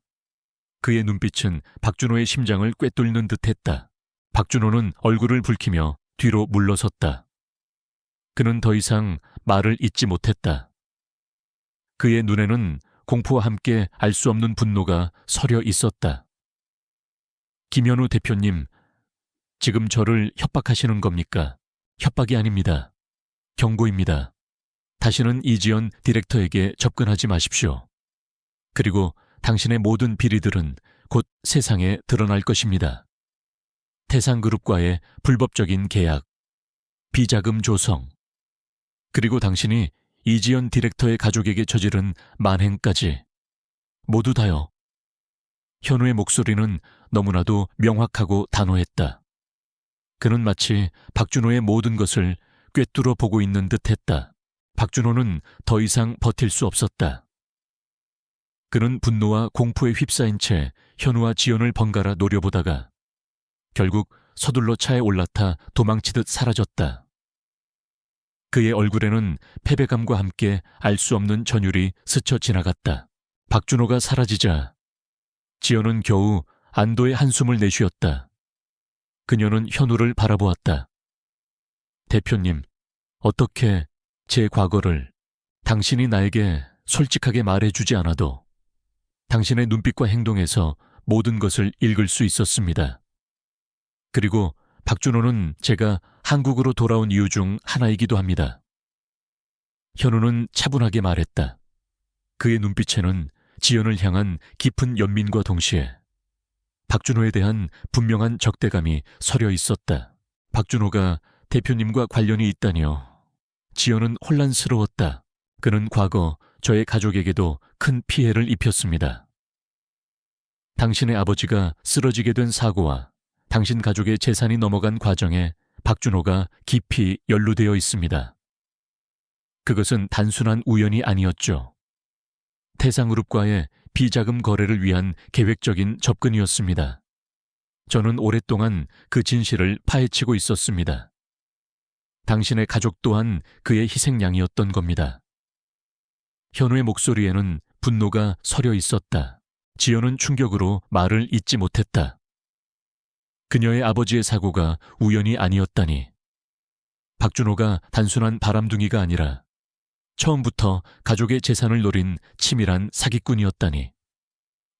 그의 눈빛은 박준호의 심장을 꿰뚫는 듯했다. 박준호는 얼굴을 붉히며 뒤로 물러섰다. 그는 더 이상 말을 잇지 못했다. 그의 눈에는 공포와 함께 알 수 없는 분노가 서려 있었다. 김현우 대표님, 지금 저를 협박하시는 겁니까? 협박이 아닙니다. 경고입니다. 다시는 이지연 디렉터에게 접근하지 마십시오. 그리고 당신의 모든 비리들은 곧 세상에 드러날 것입니다. 태상그룹과의 불법적인 계약, 비자금 조성, 그리고 당신이 이지연 디렉터의 가족에게 저지른 만행까지 모두 다요. 현우의 목소리는 너무나도 명확하고 단호했다. 그는 마치 박준호의 모든 것을 꿰뚫어 보고 있는 듯했다. 박준호는 더 이상 버틸 수 없었다. 그는 분노와 공포에 휩싸인 채 현우와 지연을 번갈아 노려보다가 결국 서둘러 차에 올라타 도망치듯 사라졌다. 그의 얼굴에는 패배감과 함께 알 수 없는 전율이 스쳐 지나갔다. 박준호가 사라지자 지연은 겨우 안도의 한숨을 내쉬었다. 그녀는 현우를 바라보았다. 대표님, 어떻게 제 과거를 당신이 나에게 솔직하게 말해주지 않아도 당신의 눈빛과 행동에서 모든 것을 읽을 수 있었습니다. 그리고 박준호는 제가 한국으로 돌아온 이유 중 하나이기도 합니다. 현우는 차분하게 말했다. 그의 눈빛에는 지연을 향한 깊은 연민과 동시에 박준호에 대한 분명한 적대감이 서려 있었다. 박준호가 대표님과 관련이 있다니요. 지연은 혼란스러웠다. 그는 과거 저의 가족에게도 큰 피해를 입혔습니다. 당신의 아버지가 쓰러지게 된 사고와 당신 가족의 재산이 넘어간 과정에 박준호가 깊이 연루되어 있습니다. 그것은 단순한 우연이 아니었죠. 태상그룹과의 비자금 거래를 위한 계획적인 접근이었습니다. 저는 오랫동안 그 진실을 파헤치고 있었습니다. 당신의 가족 또한 그의 희생양이었던 겁니다. 현우의 목소리에는 분노가 서려 있었다. 지연은 충격으로 말을 잇지 못했다. 그녀의 아버지의 사고가 우연이 아니었다니. 박준호가 단순한 바람둥이가 아니라 처음부터 가족의 재산을 노린 치밀한 사기꾼이었다니.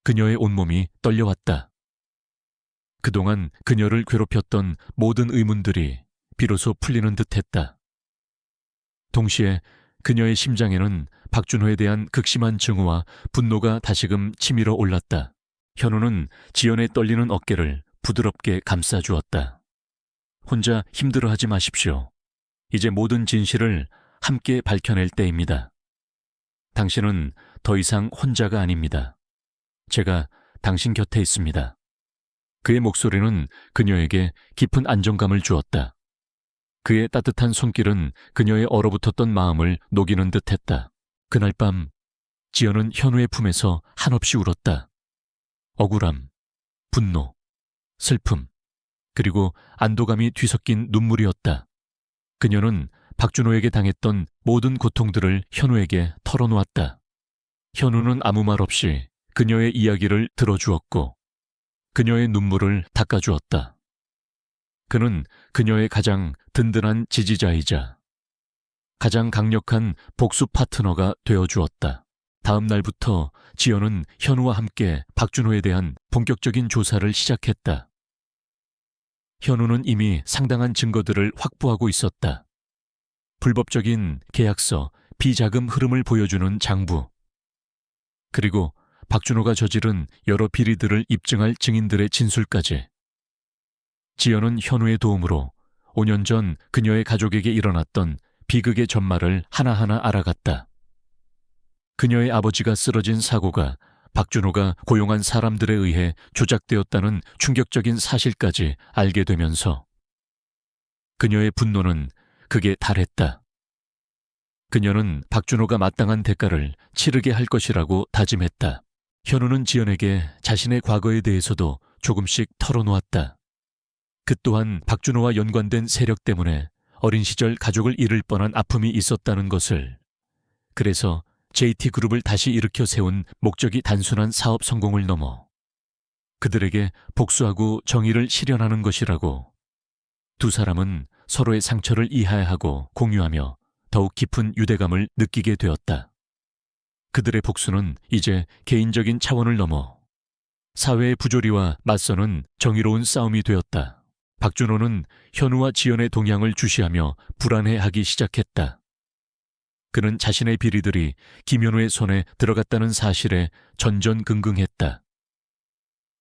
그녀의 온몸이 떨려왔다. 그동안 그녀를 괴롭혔던 모든 의문들이 비로소 풀리는 듯했다. 동시에 그녀의 심장에는 박준호에 대한 극심한 증오와 분노가 다시금 치밀어 올랐다. 현우는 지연의 떨리는 어깨를 부드럽게 감싸주었다. 혼자 힘들어하지 마십시오. 이제 모든 진실을 함께 밝혀낼 때입니다. 당신은 더 이상 혼자가 아닙니다. 제가 당신 곁에 있습니다. 그의 목소리는 그녀에게 깊은 안정감을 주었다. 그의 따뜻한 손길은 그녀의 얼어붙었던 마음을 녹이는 듯했다. 그날 밤 지연은 현우의 품에서 한없이 울었다. 억울함, 분노, 슬픔, 그리고 안도감이 뒤섞인 눈물이었다. 그녀는 박준호에게 당했던 모든 고통들을 현우에게 털어놓았다. 현우는 아무 말 없이 그녀의 이야기를 들어주었고 그녀의 눈물을 닦아주었다. 그는 그녀의 가장 든든한 지지자이자 가장 강력한 복수 파트너가 되어주었다. 다음 날부터 지연은 현우와 함께 박준호에 대한 본격적인 조사를 시작했다. 현우는 이미 상당한 증거들을 확보하고 있었다. 불법적인 계약서, 비자금 흐름을 보여주는 장부, 그리고 박준호가 저지른 여러 비리들을 입증할 증인들의 진술까지. 지연은 현우의 도움으로 5년 전 그녀의 가족에게 일어났던 비극의 전말을 하나하나 알아갔다. 그녀의 아버지가 쓰러진 사고가 박준호가 고용한 사람들에 의해 조작되었다는 충격적인 사실까지 알게 되면서 그녀의 분노는 극에 달했다. 그녀는 박준호가 마땅한 대가를 치르게 할 것이라고 다짐했다. 현우는 지연에게 자신의 과거에 대해서도 조금씩 털어놓았다. 그 또한 박준호와 연관된 세력 때문에 어린 시절 가족을 잃을 뻔한 아픔이 있었다는 것을, 그래서 JT그룹을 다시 일으켜 세운 목적이 단순한 사업 성공을 넘어 그들에게 복수하고 정의를 실현하는 것이라고. 두 사람은 서로의 상처를 이해하고 공유하며 더욱 깊은 유대감을 느끼게 되었다. 그들의 복수는 이제 개인적인 차원을 넘어 사회의 부조리와 맞서는 정의로운 싸움이 되었다. 박준호는 현우와 지연의 동향을 주시하며 불안해하기 시작했다. 그는 자신의 비리들이 김현우의 손에 들어갔다는 사실에 전전긍긍했다.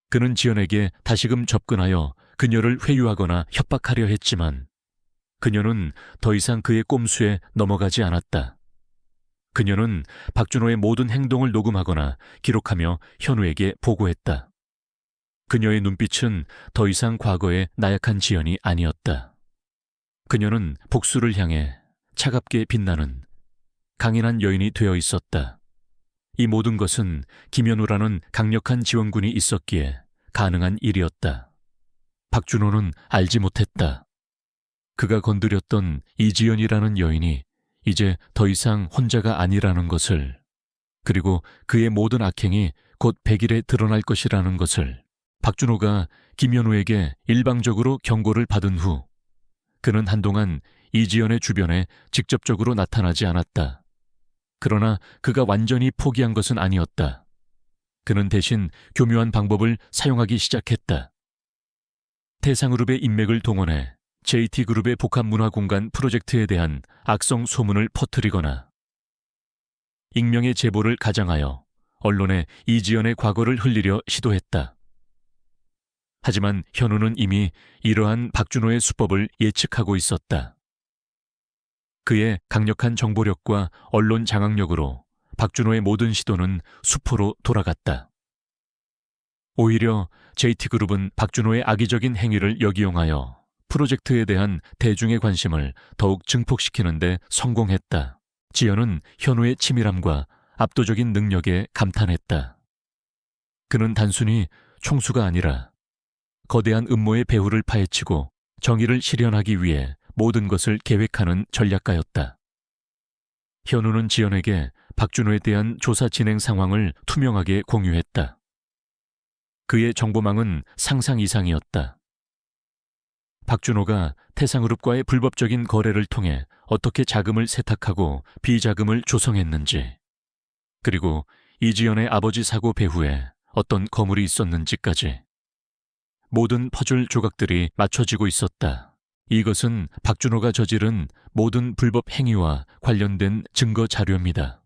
그는 지연에게 다시금 접근하여 그녀를 회유하거나 협박하려 했지만 그녀는 더 이상 그의 꼼수에 넘어가지 않았다. 그녀는 박준호의 모든 행동을 녹음하거나 기록하며 현우에게 보고했다. 그녀의 눈빛은 더 이상 과거의 나약한 지연이 아니었다. 그녀는 복수를 향해 차갑게 빛나는 강인한 여인이 되어 있었다. 이 모든 것은 김현우라는 강력한 지원군이 있었기에 가능한 일이었다. 박준호는 알지 못했다. 그가 건드렸던 이지연이라는 여인이 이제 더 이상 혼자가 아니라는 것을, 그리고 그의 모든 악행이 곧 100일에 드러날 것이라는 것을. 박준호가 김현우에게 일방적으로 경고를 받은 후 그는 한동안 이지연의 주변에 직접적으로 나타나지 않았다. 그러나 그가 완전히 포기한 것은 아니었다. 그는 대신 교묘한 방법을 사용하기 시작했다. 태상그룹의 인맥을 동원해 JT그룹의 복합문화공간 프로젝트에 대한 악성 소문을 퍼뜨리거나 익명의 제보를 가장하여 언론에 이지연의 과거를 흘리려 시도했다. 하지만 현우는 이미 이러한 박준호의 수법을 예측하고 있었다. 그의 강력한 정보력과 언론 장악력으로 박준호의 모든 시도는 수포로 돌아갔다. 오히려 JT그룹은 박준호의 악의적인 행위를 역이용하여 프로젝트에 대한 대중의 관심을 더욱 증폭시키는 데 성공했다. 지연은 현우의 치밀함과 압도적인 능력에 감탄했다. 그는 단순히 총수가 아니라 거대한 음모의 배후를 파헤치고 정의를 실현하기 위해 모든 것을 계획하는 전략가였다. 현우는 지연에게 박준호에 대한 조사 진행 상황을 투명하게 공유했다. 그의 정보망은 상상 이상이었다. 박준호가 태상그룹과의 불법적인 거래를 통해 어떻게 자금을 세탁하고 비자금을 조성했는지, 그리고 이지연의 아버지 사고 배후에 어떤 거물이 있었는지까지 모든 퍼즐 조각들이 맞춰지고 있었다. 이것은 박준호가 저지른 모든 불법 행위와 관련된 증거 자료입니다.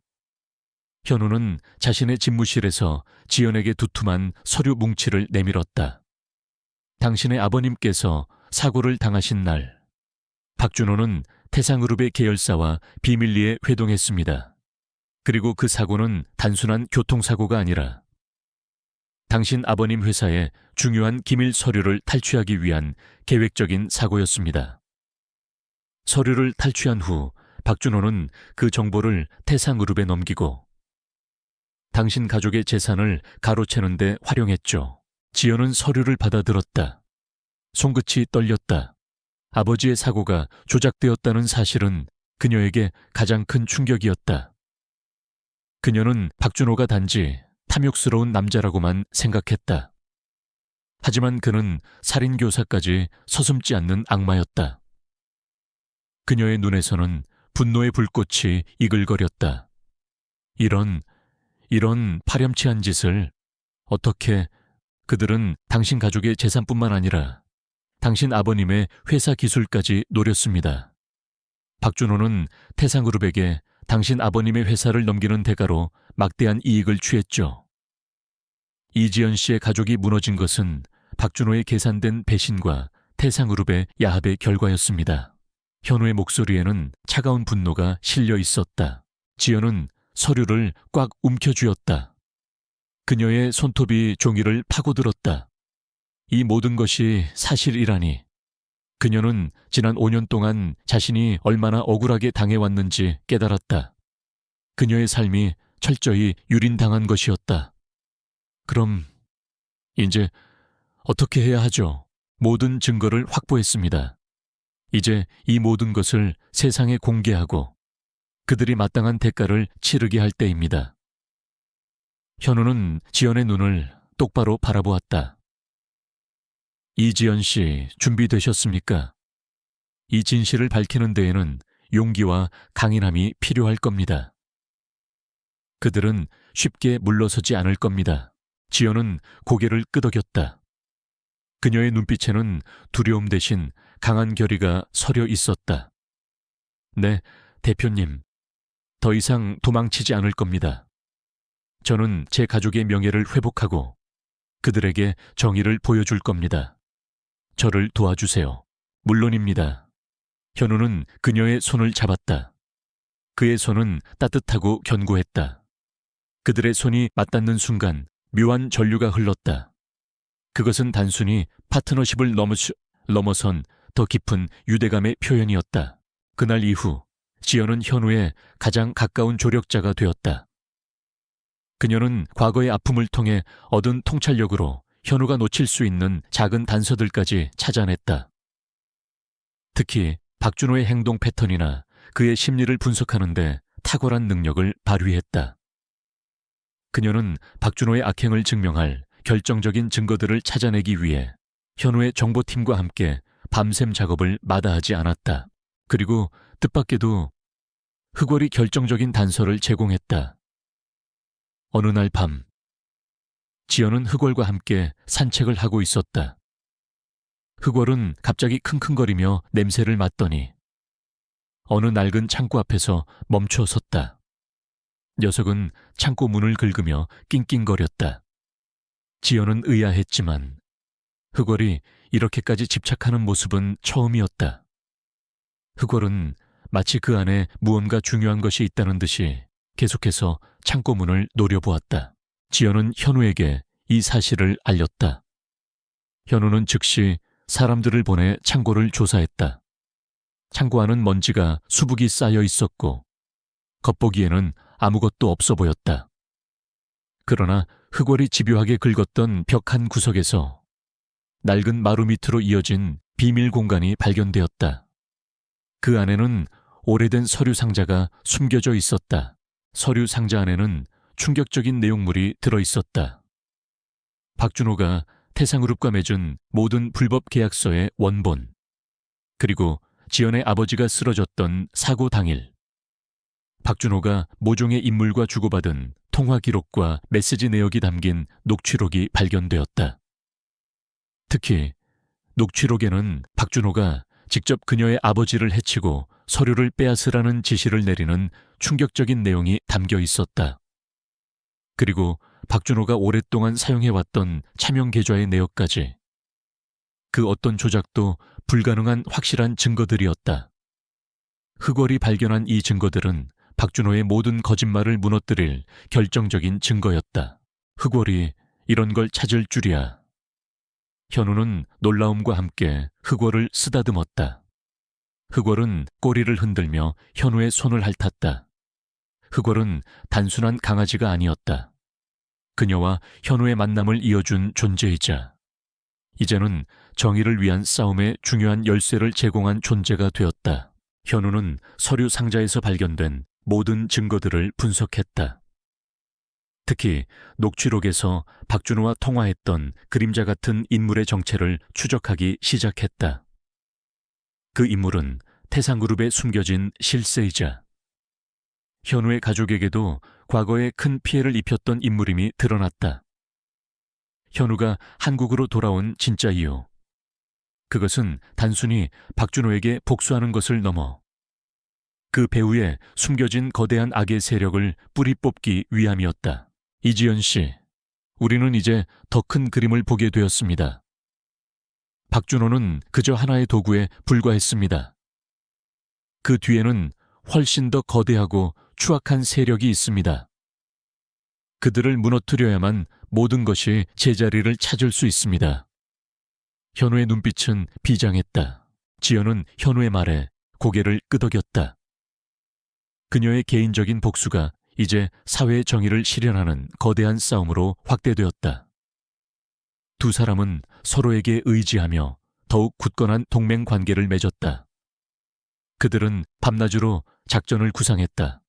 현우는 자신의 집무실에서 지연에게 두툼한 서류 뭉치를 내밀었다. 당신의 아버님께서 사고를 당하신 날, 박준호는 태상그룹의 계열사와 비밀리에 회동했습니다. 그리고 그 사고는 단순한 교통사고가 아니라 당신 아버님 회사의 중요한 기밀 서류를 탈취하기 위한 계획적인 사고였습니다. 서류를 탈취한 후 박준호는 그 정보를 태상그룹에 넘기고 당신 가족의 재산을 가로채는 데 활용했죠. 지연은 서류를 받아들었다. 손끝이 떨렸다. 아버지의 사고가 조작되었다는 사실은 그녀에게 가장 큰 충격이었다. 그녀는 박준호가 단지 탐욕스러운 남자라고만 생각했다. 하지만 그는 살인교사까지 서슴지 않는 악마였다. 그녀의 눈에서는 분노의 불꽃이 이글거렸다. 이런 파렴치한 짓을 어떻게 그들은 당신 가족의 재산뿐만 아니라 당신 아버님의 회사 기술까지 노렸습니다. 박준호는 태상그룹에게 당신 아버님의 회사를 넘기는 대가로 막대한 이익을 취했죠. 이지연 씨의 가족이 무너진 것은 박준호의 계산된 배신과 태상그룹의 야합의 결과였습니다. 현우의 목소리에는 차가운 분노가 실려 있었다. 지연은 서류를 꽉 움켜쥐었다. 그녀의 손톱이 종이를 파고들었다. 이 모든 것이 사실이라니. 그녀는 지난 5년 동안 자신이 얼마나 억울하게 당해왔는지 깨달았다. 그녀의 삶이 철저히 유린당한 것이었다. 그럼 이제 어떻게 해야 하죠? 모든 증거를 확보했습니다. 이제 이 모든 것을 세상에 공개하고 그들이 마땅한 대가를 치르게 할 때입니다. 현우는 지연의 눈을 똑바로 바라보았다. 이지연 씨, 준비되셨습니까? 이 진실을 밝히는 데에는 용기와 강인함이 필요할 겁니다. 그들은 쉽게 물러서지 않을 겁니다. 지연은 고개를 끄덕였다. 그녀의 눈빛에는 두려움 대신 강한 결의가 서려 있었다. 네, 대표님. 더 이상 도망치지 않을 겁니다. 저는 제 가족의 명예를 회복하고 그들에게 정의를 보여줄 겁니다. 저를 도와주세요. 물론입니다. 현우는 그녀의 손을 잡았다. 그의 손은 따뜻하고 견고했다. 그들의 손이 맞닿는 순간 묘한 전류가 흘렀다. 그것은 단순히 파트너십을 넘어선 더 깊은 유대감의 표현이었다. 그날 이후 지연은 현우의 가장 가까운 조력자가 되었다. 그녀는 과거의 아픔을 통해 얻은 통찰력으로 현우가 놓칠 수 있는 작은 단서들까지 찾아냈다. 특히 박준호의 행동 패턴이나 그의 심리를 분석하는데 탁월한 능력을 발휘했다. 그녀는 박준호의 악행을 증명할 결정적인 증거들을 찾아내기 위해 현우의 정보팀과 함께 밤샘 작업을 마다하지 않았다. 그리고 뜻밖에도 흑월이 결정적인 단서를 제공했다. 어느 날 밤, 지연은 흑월과 함께 산책을 하고 있었다. 흑월은 갑자기 킁킁거리며 냄새를 맡더니 어느 낡은 창고 앞에서 멈춰 섰다. 녀석은 창고 문을 긁으며 낑낑거렸다. 지연은 의아했지만 흑월이 이렇게까지 집착하는 모습은 처음이었다. 흑월은 마치 그 안에 무언가 중요한 것이 있다는 듯이 계속해서 창고 문을 노려보았다. 지연은 현우에게 이 사실을 알렸다. 현우는 즉시 사람들을 보내 창고를 조사했다. 창고 안은 먼지가 수북이 쌓여 있었고 겉보기에는 아무것도 없어 보였다. 그러나 흙월이 집요하게 긁었던 벽 한 구석에서 낡은 마루 밑으로 이어진 비밀 공간이 발견되었다. 그 안에는 오래된 서류 상자가 숨겨져 있었다. 서류 상자 안에는 충격적인 내용물이 들어 있었다. 박준호가 태상그룹과 맺은 모든 불법 계약서의 원본, 그리고 지연의 아버지가 쓰러졌던 사고 당일, 박준호가 모종의 인물과 주고받은 통화 기록과 메시지 내역이 담긴 녹취록이 발견되었다. 특히 녹취록에는 박준호가 직접 그녀의 아버지를 해치고 서류를 빼앗으라는 지시를 내리는 충격적인 내용이 담겨 있었다. 그리고 박준호가 오랫동안 사용해왔던 차명 계좌의 내역까지. 그 어떤 조작도 불가능한 확실한 증거들이었다. 흙월이 발견한 이 증거들은 박준호의 모든 거짓말을 무너뜨릴 결정적인 증거였다. 흙월이 이런 걸 찾을 줄이야. 현우는 놀라움과 함께 흙월을 쓰다듬었다. 흙월은 꼬리를 흔들며 현우의 손을 핥았다. 흙월은 단순한 강아지가 아니었다. 그녀와 현우의 만남을 이어준 존재이자 이제는 정의를 위한 싸움의 중요한 열쇠를 제공한 존재가 되었다. 현우는 서류 상자에서 발견된 모든 증거들을 분석했다. 특히 녹취록에서 박준호와 통화했던 그림자 같은 인물의 정체를 추적하기 시작했다. 그 인물은 태상그룹에 숨겨진 실세이자 현우의 가족에게도 과거에 큰 피해를 입혔던 인물임이 드러났다. 현우가 한국으로 돌아온 진짜 이유. 그것은 단순히 박준호에게 복수하는 것을 넘어 그 배후에 숨겨진 거대한 악의 세력을 뿌리 뽑기 위함이었다. 이지연 씨, 우리는 이제 더 큰 그림을 보게 되었습니다. 박준호는 그저 하나의 도구에 불과했습니다. 그 뒤에는 훨씬 더 거대하고 추악한 세력이 있습니다. 그들을 무너뜨려야만 모든 것이 제자리를 찾을 수 있습니다. 현우의 눈빛은 비장했다. 지연은 현우의 말에 고개를 끄덕였다. 그녀의 개인적인 복수가 이제 사회의 정의를 실현하는 거대한 싸움으로 확대되었다. 두 사람은 서로에게 의지하며 더욱 굳건한 동맹 관계를 맺었다. 그들은 밤낮으로 작전을 구상했다.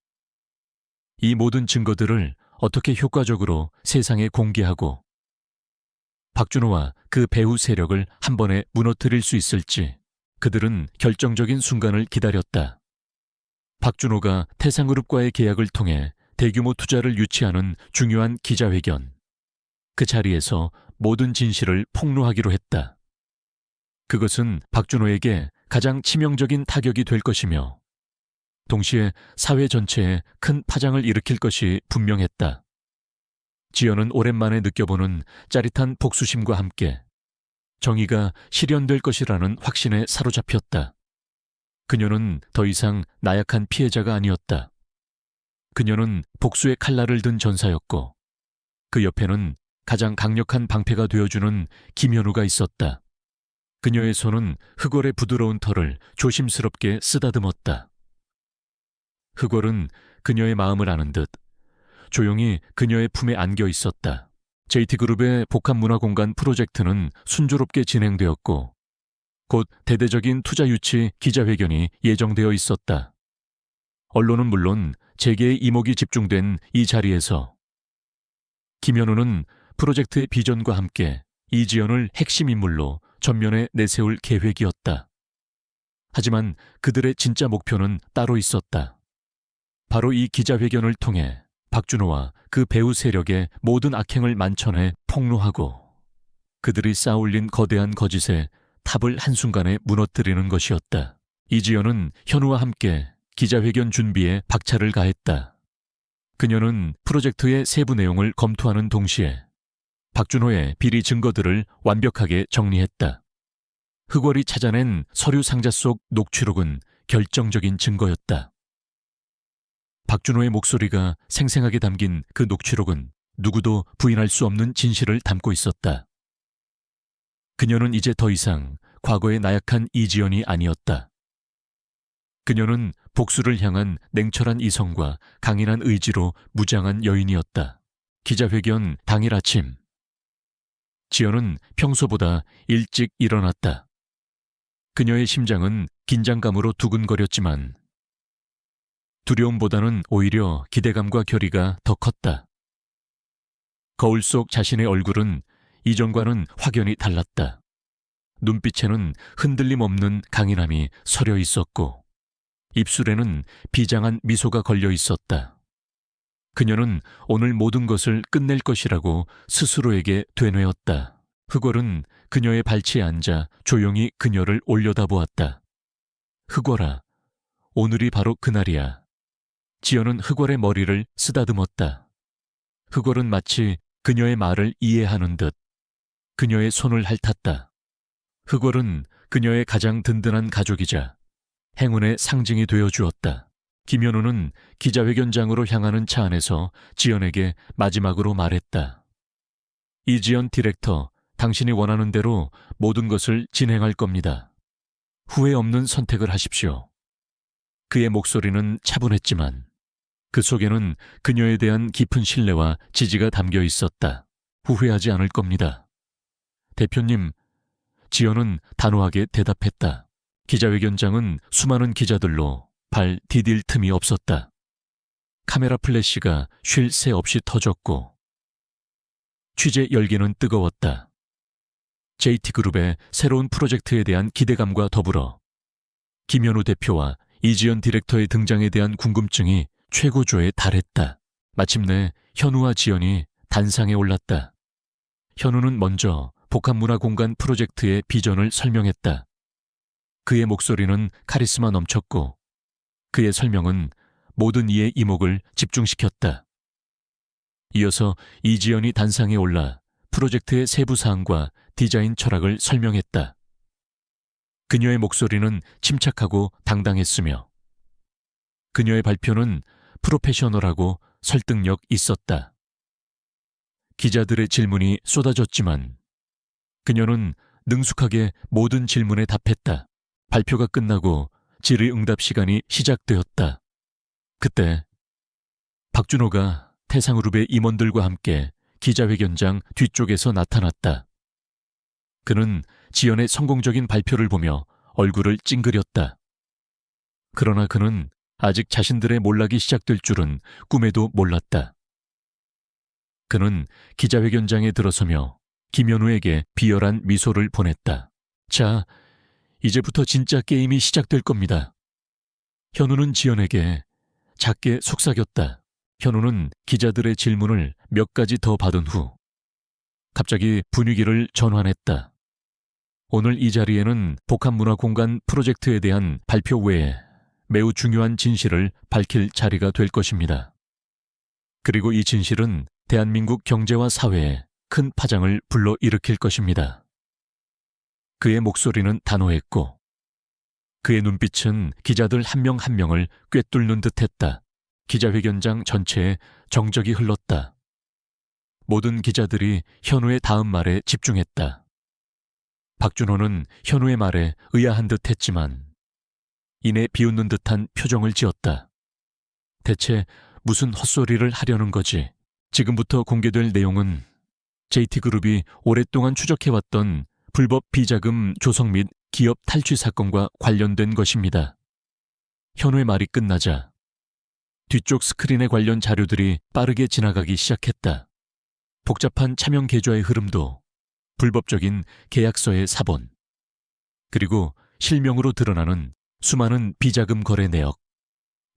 이 모든 증거들을 어떻게 효과적으로 세상에 공개하고 박준호와 그 배후 세력을 한 번에 무너뜨릴 수 있을지 그들은 결정적인 순간을 기다렸다. 박준호가 태상그룹과의 계약을 통해 대규모 투자를 유치하는 중요한 기자회견. 그 자리에서 모든 진실을 폭로하기로 했다. 그것은 박준호에게 가장 치명적인 타격이 될 것이며 동시에 사회 전체에 큰 파장을 일으킬 것이 분명했다. 지연은 오랜만에 느껴보는 짜릿한 복수심과 함께 정의가 실현될 것이라는 확신에 사로잡혔다. 그녀는 더 이상 나약한 피해자가 아니었다. 그녀는 복수의 칼날을 든 전사였고 그 옆에는 가장 강력한 방패가 되어주는 김현우가 있었다. 그녀의 손은 흑월의 부드러운 털을 조심스럽게 쓰다듬었다. 흑월은 그녀의 마음을 아는 듯 조용히 그녀의 품에 안겨 있었다. JT그룹의 복합문화공간 프로젝트는 순조롭게 진행되었고 곧 대대적인 투자 유치 기자회견이 예정되어 있었다. 언론은 물론 재계의 이목이 집중된 이 자리에서 김현우는 프로젝트의 비전과 함께 이지연을 핵심 인물로 전면에 내세울 계획이었다. 하지만 그들의 진짜 목표는 따로 있었다. 바로 이 기자회견을 통해 박준호와 그 배후 세력의 모든 악행을 만천해 폭로하고 그들이 쌓아올린 거대한 거짓에 탑을 한순간에 무너뜨리는 것이었다. 이지연은 현우와 함께 기자회견 준비에 박차를 가했다. 그녀는 프로젝트의 세부 내용을 검토하는 동시에 박준호의 비리 증거들을 완벽하게 정리했다. 흑월이 찾아낸 서류 상자 속 녹취록은 결정적인 증거였다. 박준호의 목소리가 생생하게 담긴 그 녹취록은 누구도 부인할 수 없는 진실을 담고 있었다. 그녀는 이제 더 이상 과거의 나약한 이지연이 아니었다. 그녀는 복수를 향한 냉철한 이성과 강인한 의지로 무장한 여인이었다. 기자회견 당일 아침. 지연은 평소보다 일찍 일어났다. 그녀의 심장은 긴장감으로 두근거렸지만 두려움보다는 오히려 기대감과 결의가 더 컸다. 거울 속 자신의 얼굴은 이전과는 확연히 달랐다. 눈빛에는 흔들림 없는 강인함이 서려 있었고 입술에는 비장한 미소가 걸려 있었다. 그녀는 오늘 모든 것을 끝낼 것이라고 스스로에게 되뇌었다. 흑월은 그녀의 발치에 앉아 조용히 그녀를 올려다보았다. 흑월아, 오늘이 바로 그날이야. 지연은 흑월의 머리를 쓰다듬었다. 흑월은 마치 그녀의 말을 이해하는 듯 그녀의 손을 핥았다. 흑월은 그녀의 가장 든든한 가족이자 행운의 상징이 되어주었다. 김현우는 기자회견장으로 향하는 차 안에서 지연에게 마지막으로 말했다. 이지연 디렉터, 당신이 원하는 대로 모든 것을 진행할 겁니다. 후회 없는 선택을 하십시오. 그의 목소리는 차분했지만 그 속에는 그녀에 대한 깊은 신뢰와 지지가 담겨 있었다. 후회하지 않을 겁니다. 대표님, 지연은 단호하게 대답했다. 기자회견장은 수많은 기자들로 발 디딜 틈이 없었다. 카메라 플래시가 쉴 새 없이 터졌고 취재 열기는 뜨거웠다. JT그룹의 새로운 프로젝트에 대한 기대감과 더불어 김현우 대표와 이지연 디렉터의 등장에 대한 궁금증이 최고조에 달했다. 마침내 현우와 지연이 단상에 올랐다. 현우는 먼저 복합문화공간 프로젝트의 비전을 설명했다. 그의 목소리는 카리스마 넘쳤고 그의 설명은 모든 이의 이목을 집중시켰다. 이어서 이지연이 단상에 올라 프로젝트의 세부 사항과 디자인 철학을 설명했다. 그녀의 목소리는 침착하고 당당했으며 그녀의 발표는 프로페셔널하고 설득력 있었다. 기자들의 질문이 쏟아졌지만 그녀는 능숙하게 모든 질문에 답했다. 발표가 끝나고 질의응답 시간이 시작되었다. 그때 박준호가 태상그룹의 임원들과 함께 기자회견장 뒤쪽에서 나타났다. 그는 지연의 성공적인 발표를 보며 얼굴을 찡그렸다. 그러나 그는 아직 자신들의 몰락이 시작될 줄은 꿈에도 몰랐다. 그는 기자회견장에 들어서며 김현우에게 비열한 미소를 보냈다. 자, 이제부터 진짜 게임이 시작될 겁니다. 현우는 지연에게 작게 속삭였다. 현우는 기자들의 질문을 몇 가지 더 받은 후 갑자기 분위기를 전환했다. 오늘 이 자리에는 복합문화공간 프로젝트에 대한 발표 외에 매우 중요한 진실을 밝힐 자리가 될 것입니다. 그리고 이 진실은 대한민국 경제와 사회에 큰 파장을 불러일으킬 것입니다. 그의 목소리는 단호했고 그의 눈빛은 기자들 한 명 한 명을 꿰뚫는 듯했다. 기자회견장 전체에 정적이 흘렀다. 모든 기자들이 현우의 다음 말에 집중했다. 박준호는 현우의 말에 의아한 듯했지만 이내 비웃는 듯한 표정을 지었다. 대체 무슨 헛소리를 하려는 거지? 지금부터 공개될 내용은 JT그룹이 오랫동안 추적해왔던 불법 비자금 조성 및 기업 탈취 사건과 관련된 것입니다. 현우의 말이 끝나자 뒤쪽 스크린에 관련 자료들이 빠르게 지나가기 시작했다. 복잡한 차명 계좌의 흐름도 불법적인 계약서의 사본, 그리고 실명으로 드러나는 수많은 비자금 거래 내역.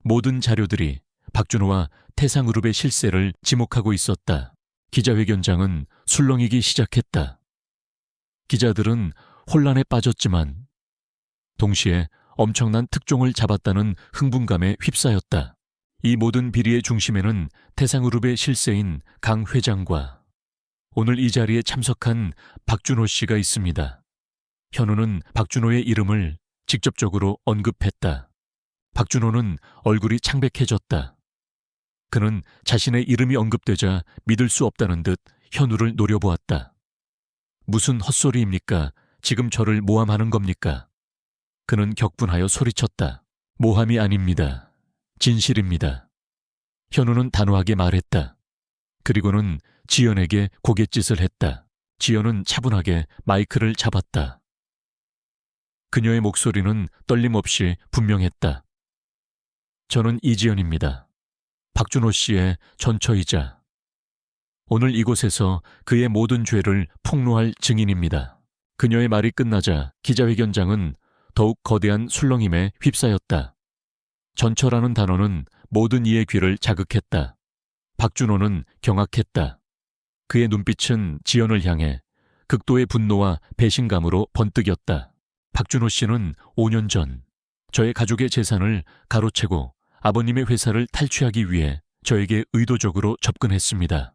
모든 자료들이 박준호와 태상그룹의 실세를 지목하고 있었다. 기자회견장은 술렁이기 시작했다. 기자들은 혼란에 빠졌지만 동시에 엄청난 특종을 잡았다는 흥분감에 휩싸였다. 이 모든 비리의 중심에는 태상그룹의 실세인 강 회장과 오늘 이 자리에 참석한 박준호 씨가 있습니다. 현우는 박준호의 이름을 직접적으로 언급했다. 박준호는 얼굴이 창백해졌다. 그는 자신의 이름이 언급되자 믿을 수 없다는 듯 현우를 노려보았다. 무슨 헛소리입니까? 지금 저를 모함하는 겁니까? 그는 격분하여 소리쳤다. 모함이 아닙니다. 진실입니다. 현우는 단호하게 말했다. 그리고는 지연에게 고갯짓을 했다. 지연은 차분하게 마이크를 잡았다. 그녀의 목소리는 떨림 없이 분명했다. 저는 이지연입니다. 박준호 씨의 전처이자 오늘 이곳에서 그의 모든 죄를 폭로할 증인입니다. 그녀의 말이 끝나자 기자회견장은 더욱 거대한 술렁임에 휩싸였다. 전처라는 단어는 모든 이의 귀를 자극했다. 박준호는 경악했다. 그의 눈빛은 지연을 향해 극도의 분노와 배신감으로 번뜩였다. 박준호 씨는 5년 전 저의 가족의 재산을 가로채고 아버님의 회사를 탈취하기 위해 저에게 의도적으로 접근했습니다.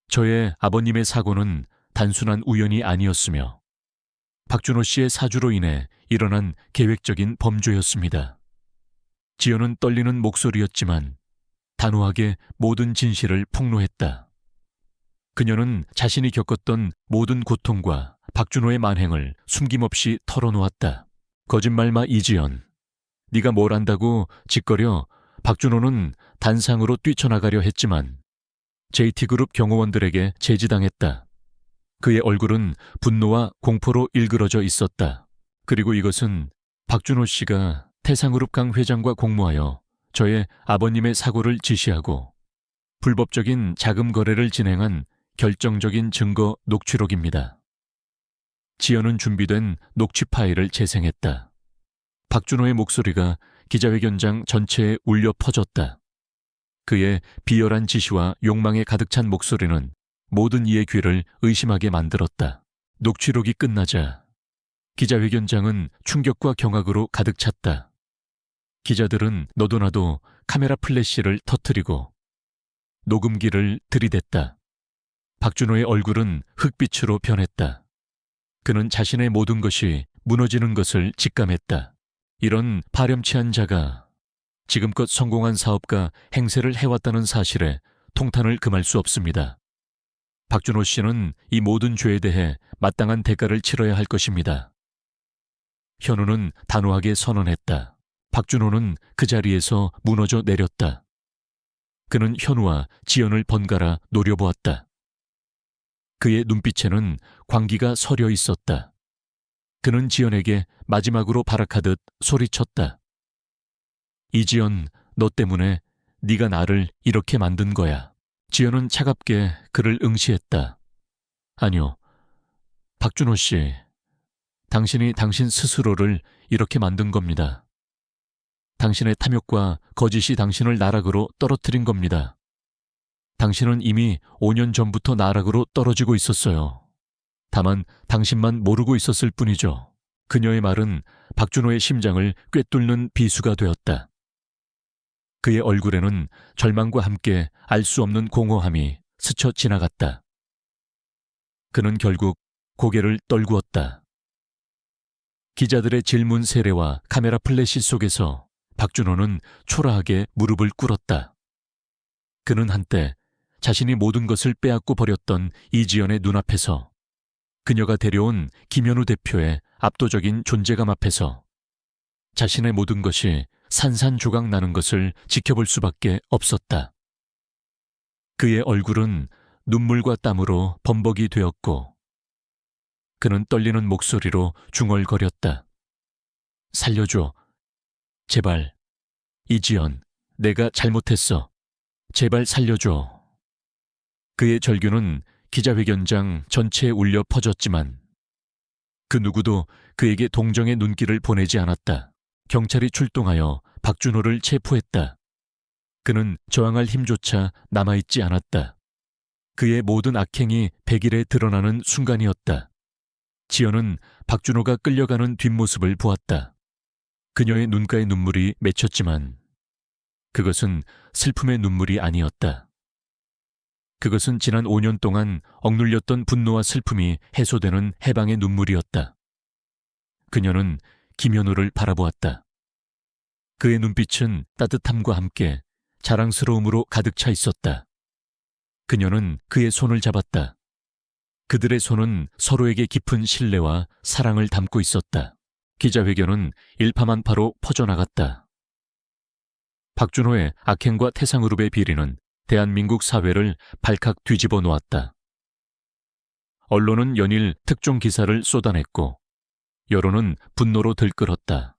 저의 아버님의 사고는 단순한 우연이 아니었으며 박준호 씨의 사주로 인해 일어난 계획적인 범죄였습니다. 지연은 떨리는 목소리였지만 단호하게 모든 진실을 폭로했다. 그녀는 자신이 겪었던 모든 고통과 박준호의 만행을 숨김없이 털어놓았다. 거짓말마 이지연, 네가 뭘 안다고 짓거려 박준호는 단상으로 뛰쳐나가려 했지만 JT그룹 경호원들에게 제지당했다. 그의 얼굴은 분노와 공포로 일그러져 있었다. 그리고 이것은 박준호 씨가 태상그룹 강 회장과 공모하여 저의 아버님의 사고를 지시하고 불법적인 자금 거래를 진행한 결정적인 증거 녹취록입니다. 지연은 준비된 녹취 파일을 재생했다. 박준호의 목소리가 기자회견장 전체에 울려 퍼졌다. 그의 비열한 지시와 욕망에 가득 찬 목소리는 모든 이의 귀를 의심하게 만들었다. 녹취록이 끝나자 기자회견장은 충격과 경악으로 가득 찼다. 기자들은 너도 나도 카메라 플래시를 터뜨리고 녹음기를 들이댔다. 박준호의 얼굴은 흑빛으로 변했다. 그는 자신의 모든 것이 무너지는 것을 직감했다. 이런 파렴치한 자가 지금껏 성공한 사업가 행세를 해왔다는 사실에 통탄을 금할 수 없습니다. 박준호 씨는 이 모든 죄에 대해 마땅한 대가를 치러야 할 것입니다. 현우는 단호하게 선언했다. 박준호는 그 자리에서 무너져 내렸다. 그는 현우와 지연을 번갈아 노려보았다. 그의 눈빛에는 광기가 서려 있었다. 그는 지연에게 마지막으로 발악하듯 소리쳤다. 이지연, 너 때문에 네가 나를 이렇게 만든 거야. 지연은 차갑게 그를 응시했다. 아니요, 박준호 씨, 당신이 당신 스스로를 이렇게 만든 겁니다. 당신의 탐욕과 거짓이 당신을 나락으로 떨어뜨린 겁니다. 당신은 이미 5년 전부터 나락으로 떨어지고 있었어요. 다만 당신만 모르고 있었을 뿐이죠. 그녀의 말은 박준호의 심장을 꿰뚫는 비수가 되었다. 그의 얼굴에는 절망과 함께 알 수 없는 공허함이 스쳐 지나갔다. 그는 결국 고개를 떨구었다. 기자들의 질문 세례와 카메라 플래시 속에서 박준호는 초라하게 무릎을 꿇었다. 그는 한때 자신이 모든 것을 빼앗고 버렸던 이지연의 눈앞에서 그녀가 데려온 김현우 대표의 압도적인 존재감 앞에서 자신의 모든 것이 산산조각 나는 것을 지켜볼 수밖에 없었다. 그의 얼굴은 눈물과 땀으로 범벅이 되었고 그는 떨리는 목소리로 중얼거렸다. 살려줘. 제발. 이지연, 내가 잘못했어. 제발 살려줘. 그의 절규는 기자회견장 전체에 울려 퍼졌지만 그 누구도 그에게 동정의 눈길을 보내지 않았다. 경찰이 출동하여 박준호를 체포했다. 그는 저항할 힘조차 남아있지 않았다. 그의 모든 악행이 백일에 드러나는 순간이었다. 지연은 박준호가 끌려가는 뒷모습을 보았다. 그녀의 눈가에 눈물이 맺혔지만 그것은 슬픔의 눈물이 아니었다. 그것은 지난 5년 동안 억눌렸던 분노와 슬픔이 해소되는 해방의 눈물이었다. 그녀는 김현우를 바라보았다. 그의 눈빛은 따뜻함과 함께 자랑스러움으로 가득 차 있었다. 그녀는 그의 손을 잡았다. 그들의 손은 서로에게 깊은 신뢰와 사랑을 담고 있었다. 기자회견은 일파만파로 퍼져나갔다. 박준호의 악행과 태상그룹의 비리는 대한민국 사회를 발칵 뒤집어 놓았다. 언론은 연일 특종 기사를 쏟아냈고 여론은 분노로 들끓었다.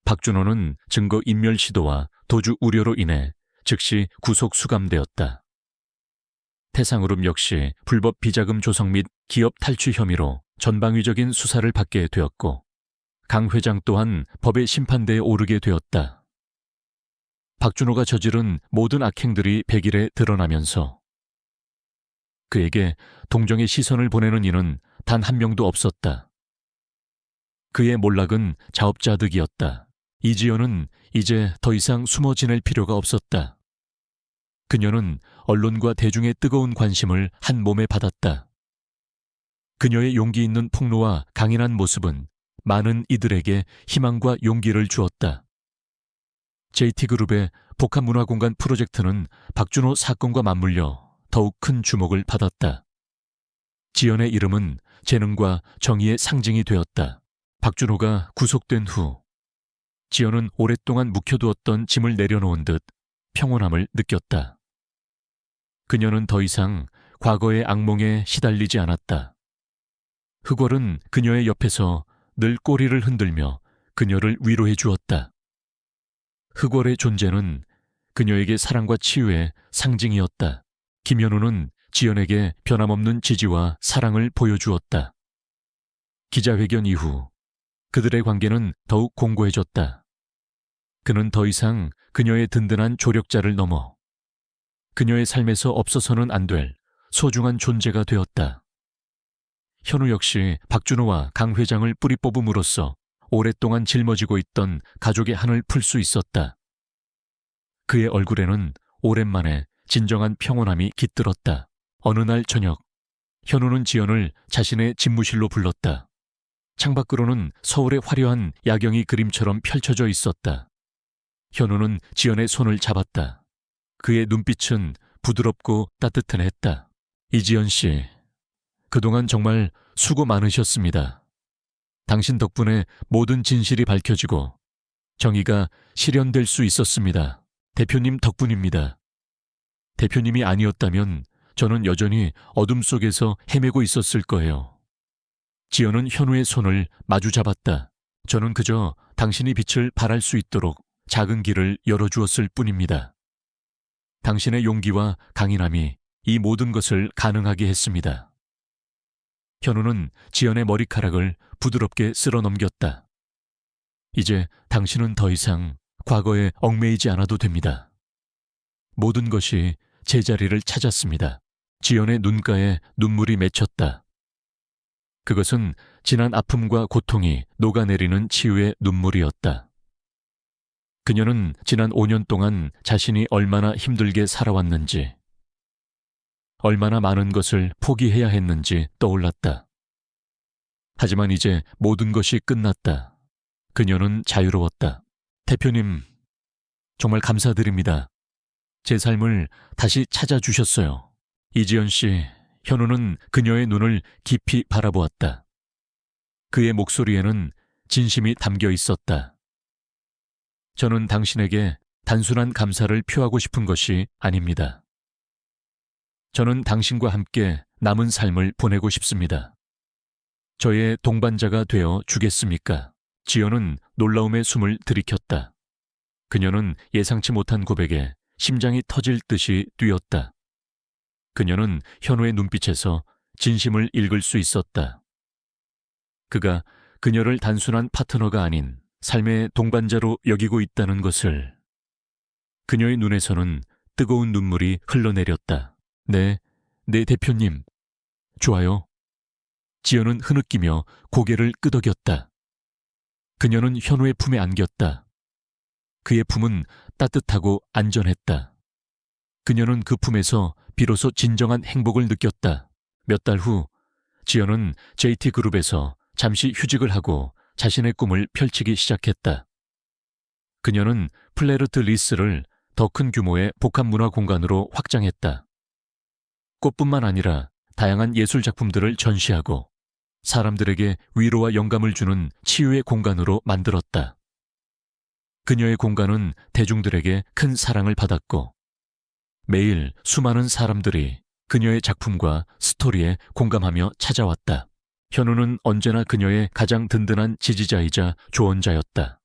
박준호는 증거 인멸 시도와 도주 우려로 인해 즉시 구속 수감되었다. 태상그룹 역시 불법 비자금 조성 및 기업 탈취 혐의로 전방위적인 수사를 받게 되었고 강 회장 또한 법의 심판대에 오르게 되었다. 박준호가 저지른 모든 악행들이 백일에 드러나면서 그에게 동정의 시선을 보내는 이는 단 한 명도 없었다. 그의 몰락은 자업자득이었다. 이지연은 이제 더 이상 숨어 지낼 필요가 없었다. 그녀는 언론과 대중의 뜨거운 관심을 한 몸에 받았다. 그녀의 용기 있는 폭로와 강인한 모습은 많은 이들에게 희망과 용기를 주었다. JT그룹의 복합문화공간 프로젝트는 박준호 사건과 맞물려 더욱 큰 주목을 받았다. 지연의 이름은 재능과 정의의 상징이 되었다. 박준호가 구속된 후 지연은 오랫동안 묵혀두었던 짐을 내려놓은 듯 평온함을 느꼈다. 그녀는 더 이상 과거의 악몽에 시달리지 않았다. 흑월은 그녀의 옆에서 늘 꼬리를 흔들며 그녀를 위로해 주었다. 흑월의 존재는 그녀에게 사랑과 치유의 상징이었다. 김현우는 지연에게 변함없는 지지와 사랑을 보여주었다. 기자회견 이후 그들의 관계는 더욱 공고해졌다. 그는 더 이상 그녀의 든든한 조력자를 넘어 그녀의 삶에서 없어서는 안 될 소중한 존재가 되었다. 현우 역시 박준호와 강 회장을 뿌리 뽑음으로써 오랫동안 짊어지고 있던 가족의 한을 풀 수 있었다. 그의 얼굴에는 오랜만에 진정한 평온함이 깃들었다. 어느 날 저녁, 현우는 지연을 자신의 집무실로 불렀다. 창밖으로는 서울의 화려한 야경이 그림처럼 펼쳐져 있었다. 현우는 지연의 손을 잡았다. 그의 눈빛은 부드럽고 따뜻했다. 이지연 씨, 그동안 정말 수고 많으셨습니다. 당신 덕분에 모든 진실이 밝혀지고 정의가 실현될 수 있었습니다. 대표님 덕분입니다. 대표님이 아니었다면 저는 여전히 어둠 속에서 헤매고 있었을 거예요. 지연은 현우의 손을 마주 잡았다. 저는 그저 당신이 빛을 발할 수 있도록 작은 길을 열어주었을 뿐입니다. 당신의 용기와 강인함이 이 모든 것을 가능하게 했습니다. 현우는 지연의 머리카락을 부드럽게 쓸어 넘겼다. 이제 당신은 더 이상 과거에 얽매이지 않아도 됩니다. 모든 것이 제자리를 찾았습니다. 지연의 눈가에 눈물이 맺혔다. 그것은 지난 아픔과 고통이 녹아내리는 치유의 눈물이었다. 그녀는 지난 5년 동안 자신이 얼마나 힘들게 살아왔는지, 얼마나 많은 것을 포기해야 했는지 떠올랐다. 하지만 이제 모든 것이 끝났다. 그녀는 자유로웠다. 대표님, 정말 감사드립니다. 제 삶을 다시 찾아주셨어요. 이지연 씨, 현우는 그녀의 눈을 깊이 바라보았다. 그의 목소리에는 진심이 담겨 있었다. 저는 당신에게 단순한 감사를 표하고 싶은 것이 아닙니다. 저는 당신과 함께 남은 삶을 보내고 싶습니다. 저의 동반자가 되어 주겠습니까? 지연은 놀라움에 숨을 들이켰다. 그녀는 예상치 못한 고백에 심장이 터질 듯이 뛰었다. 그녀는 현우의 눈빛에서 진심을 읽을 수 있었다. 그가 그녀를 단순한 파트너가 아닌 삶의 동반자로 여기고 있다는 것을. 그녀의 눈에서는 뜨거운 눈물이 흘러내렸다. 네 대표님. 좋아요. 지연은 흐느끼며 고개를 끄덕였다. 그녀는 현우의 품에 안겼다. 그의 품은 따뜻하고 안전했다. 그녀는 그 품에서 비로소 진정한 행복을 느꼈다. 몇 달 후, 지연은 JT그룹에서 잠시 휴직을 하고 자신의 꿈을 펼치기 시작했다. 그녀는 플레르트 리스를 더 큰 규모의 복합문화 공간으로 확장했다. 꽃뿐만 아니라 다양한 예술 작품들을 전시하고 사람들에게 위로와 영감을 주는 치유의 공간으로 만들었다. 그녀의 공간은 대중들에게 큰 사랑을 받았고 매일 수많은 사람들이 그녀의 작품과 스토리에 공감하며 찾아왔다. 현우는 언제나 그녀의 가장 든든한 지지자이자 조언자였다.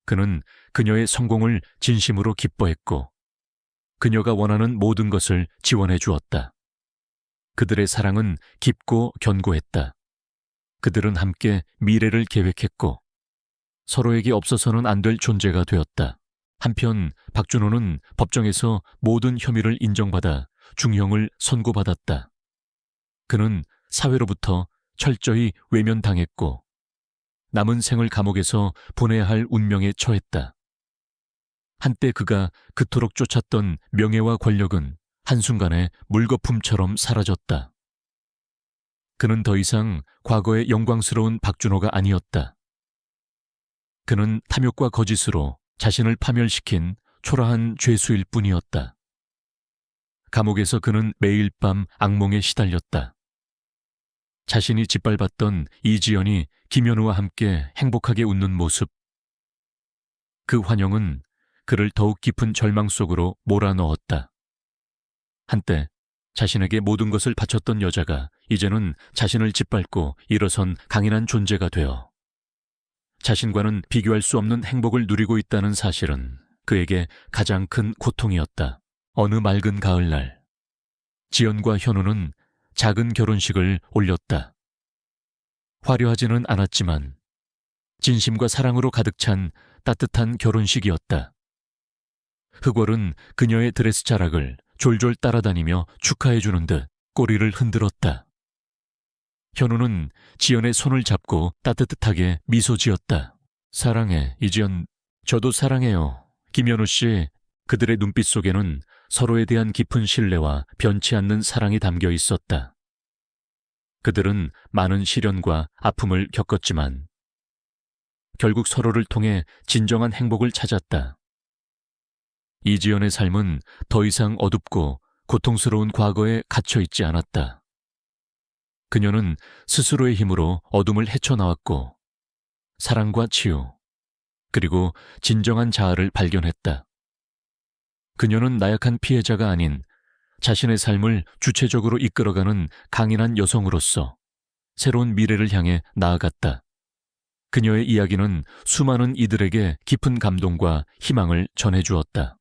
그는 그녀의 성공을 진심으로 기뻐했고 그녀가 원하는 모든 것을 지원해 주었다. 그들의 사랑은 깊고 견고했다. 그들은 함께 미래를 계획했고 서로에게 없어서는 안 될 존재가 되었다. 한편 박준호는 법정에서 모든 혐의를 인정받아 중형을 선고받았다. 그는 사회로부터 철저히 외면당했고 남은 생을 감옥에서 보내야 할 운명에 처했다. 한때 그가 그토록 쫓았던 명예와 권력은 한순간에 물거품처럼 사라졌다. 그는 더 이상 과거의 영광스러운 박준호가 아니었다. 그는 탐욕과 거짓으로 자신을 파멸시킨 초라한 죄수일 뿐이었다. 감옥에서 그는 매일 밤 악몽에 시달렸다. 자신이 짓밟았던 이지연이 김현우와 함께 행복하게 웃는 모습. 그 환영은 그를 더욱 깊은 절망 속으로 몰아넣었다. 한때 자신에게 모든 것을 바쳤던 여자가 이제는 자신을 짓밟고 일어선 강인한 존재가 되어 자신과는 비교할 수 없는 행복을 누리고 있다는 사실은 그에게 가장 큰 고통이었다. 어느 맑은 가을날, 지연과 현우는 작은 결혼식을 올렸다. 화려하지는 않았지만 진심과 사랑으로 가득 찬 따뜻한 결혼식이었다. 흑월은 그녀의 드레스 자락을 졸졸 따라다니며 축하해주는 듯 꼬리를 흔들었다. 현우는 지연의 손을 잡고 따뜻하게 미소 지었다. 사랑해, 이지연. 저도 사랑해요. 김현우 씨. 그들의 눈빛 속에는 서로에 대한 깊은 신뢰와 변치 않는 사랑이 담겨 있었다. 그들은 많은 시련과 아픔을 겪었지만 결국 서로를 통해 진정한 행복을 찾았다. 이지연의 삶은 더 이상 어둡고 고통스러운 과거에 갇혀 있지 않았다. 그녀는 스스로의 힘으로 어둠을 헤쳐나왔고 사랑과 치유, 그리고 진정한 자아를 발견했다. 그녀는 나약한 피해자가 아닌 자신의 삶을 주체적으로 이끌어가는 강인한 여성으로서 새로운 미래를 향해 나아갔다. 그녀의 이야기는 수많은 이들에게 깊은 감동과 희망을 전해주었다.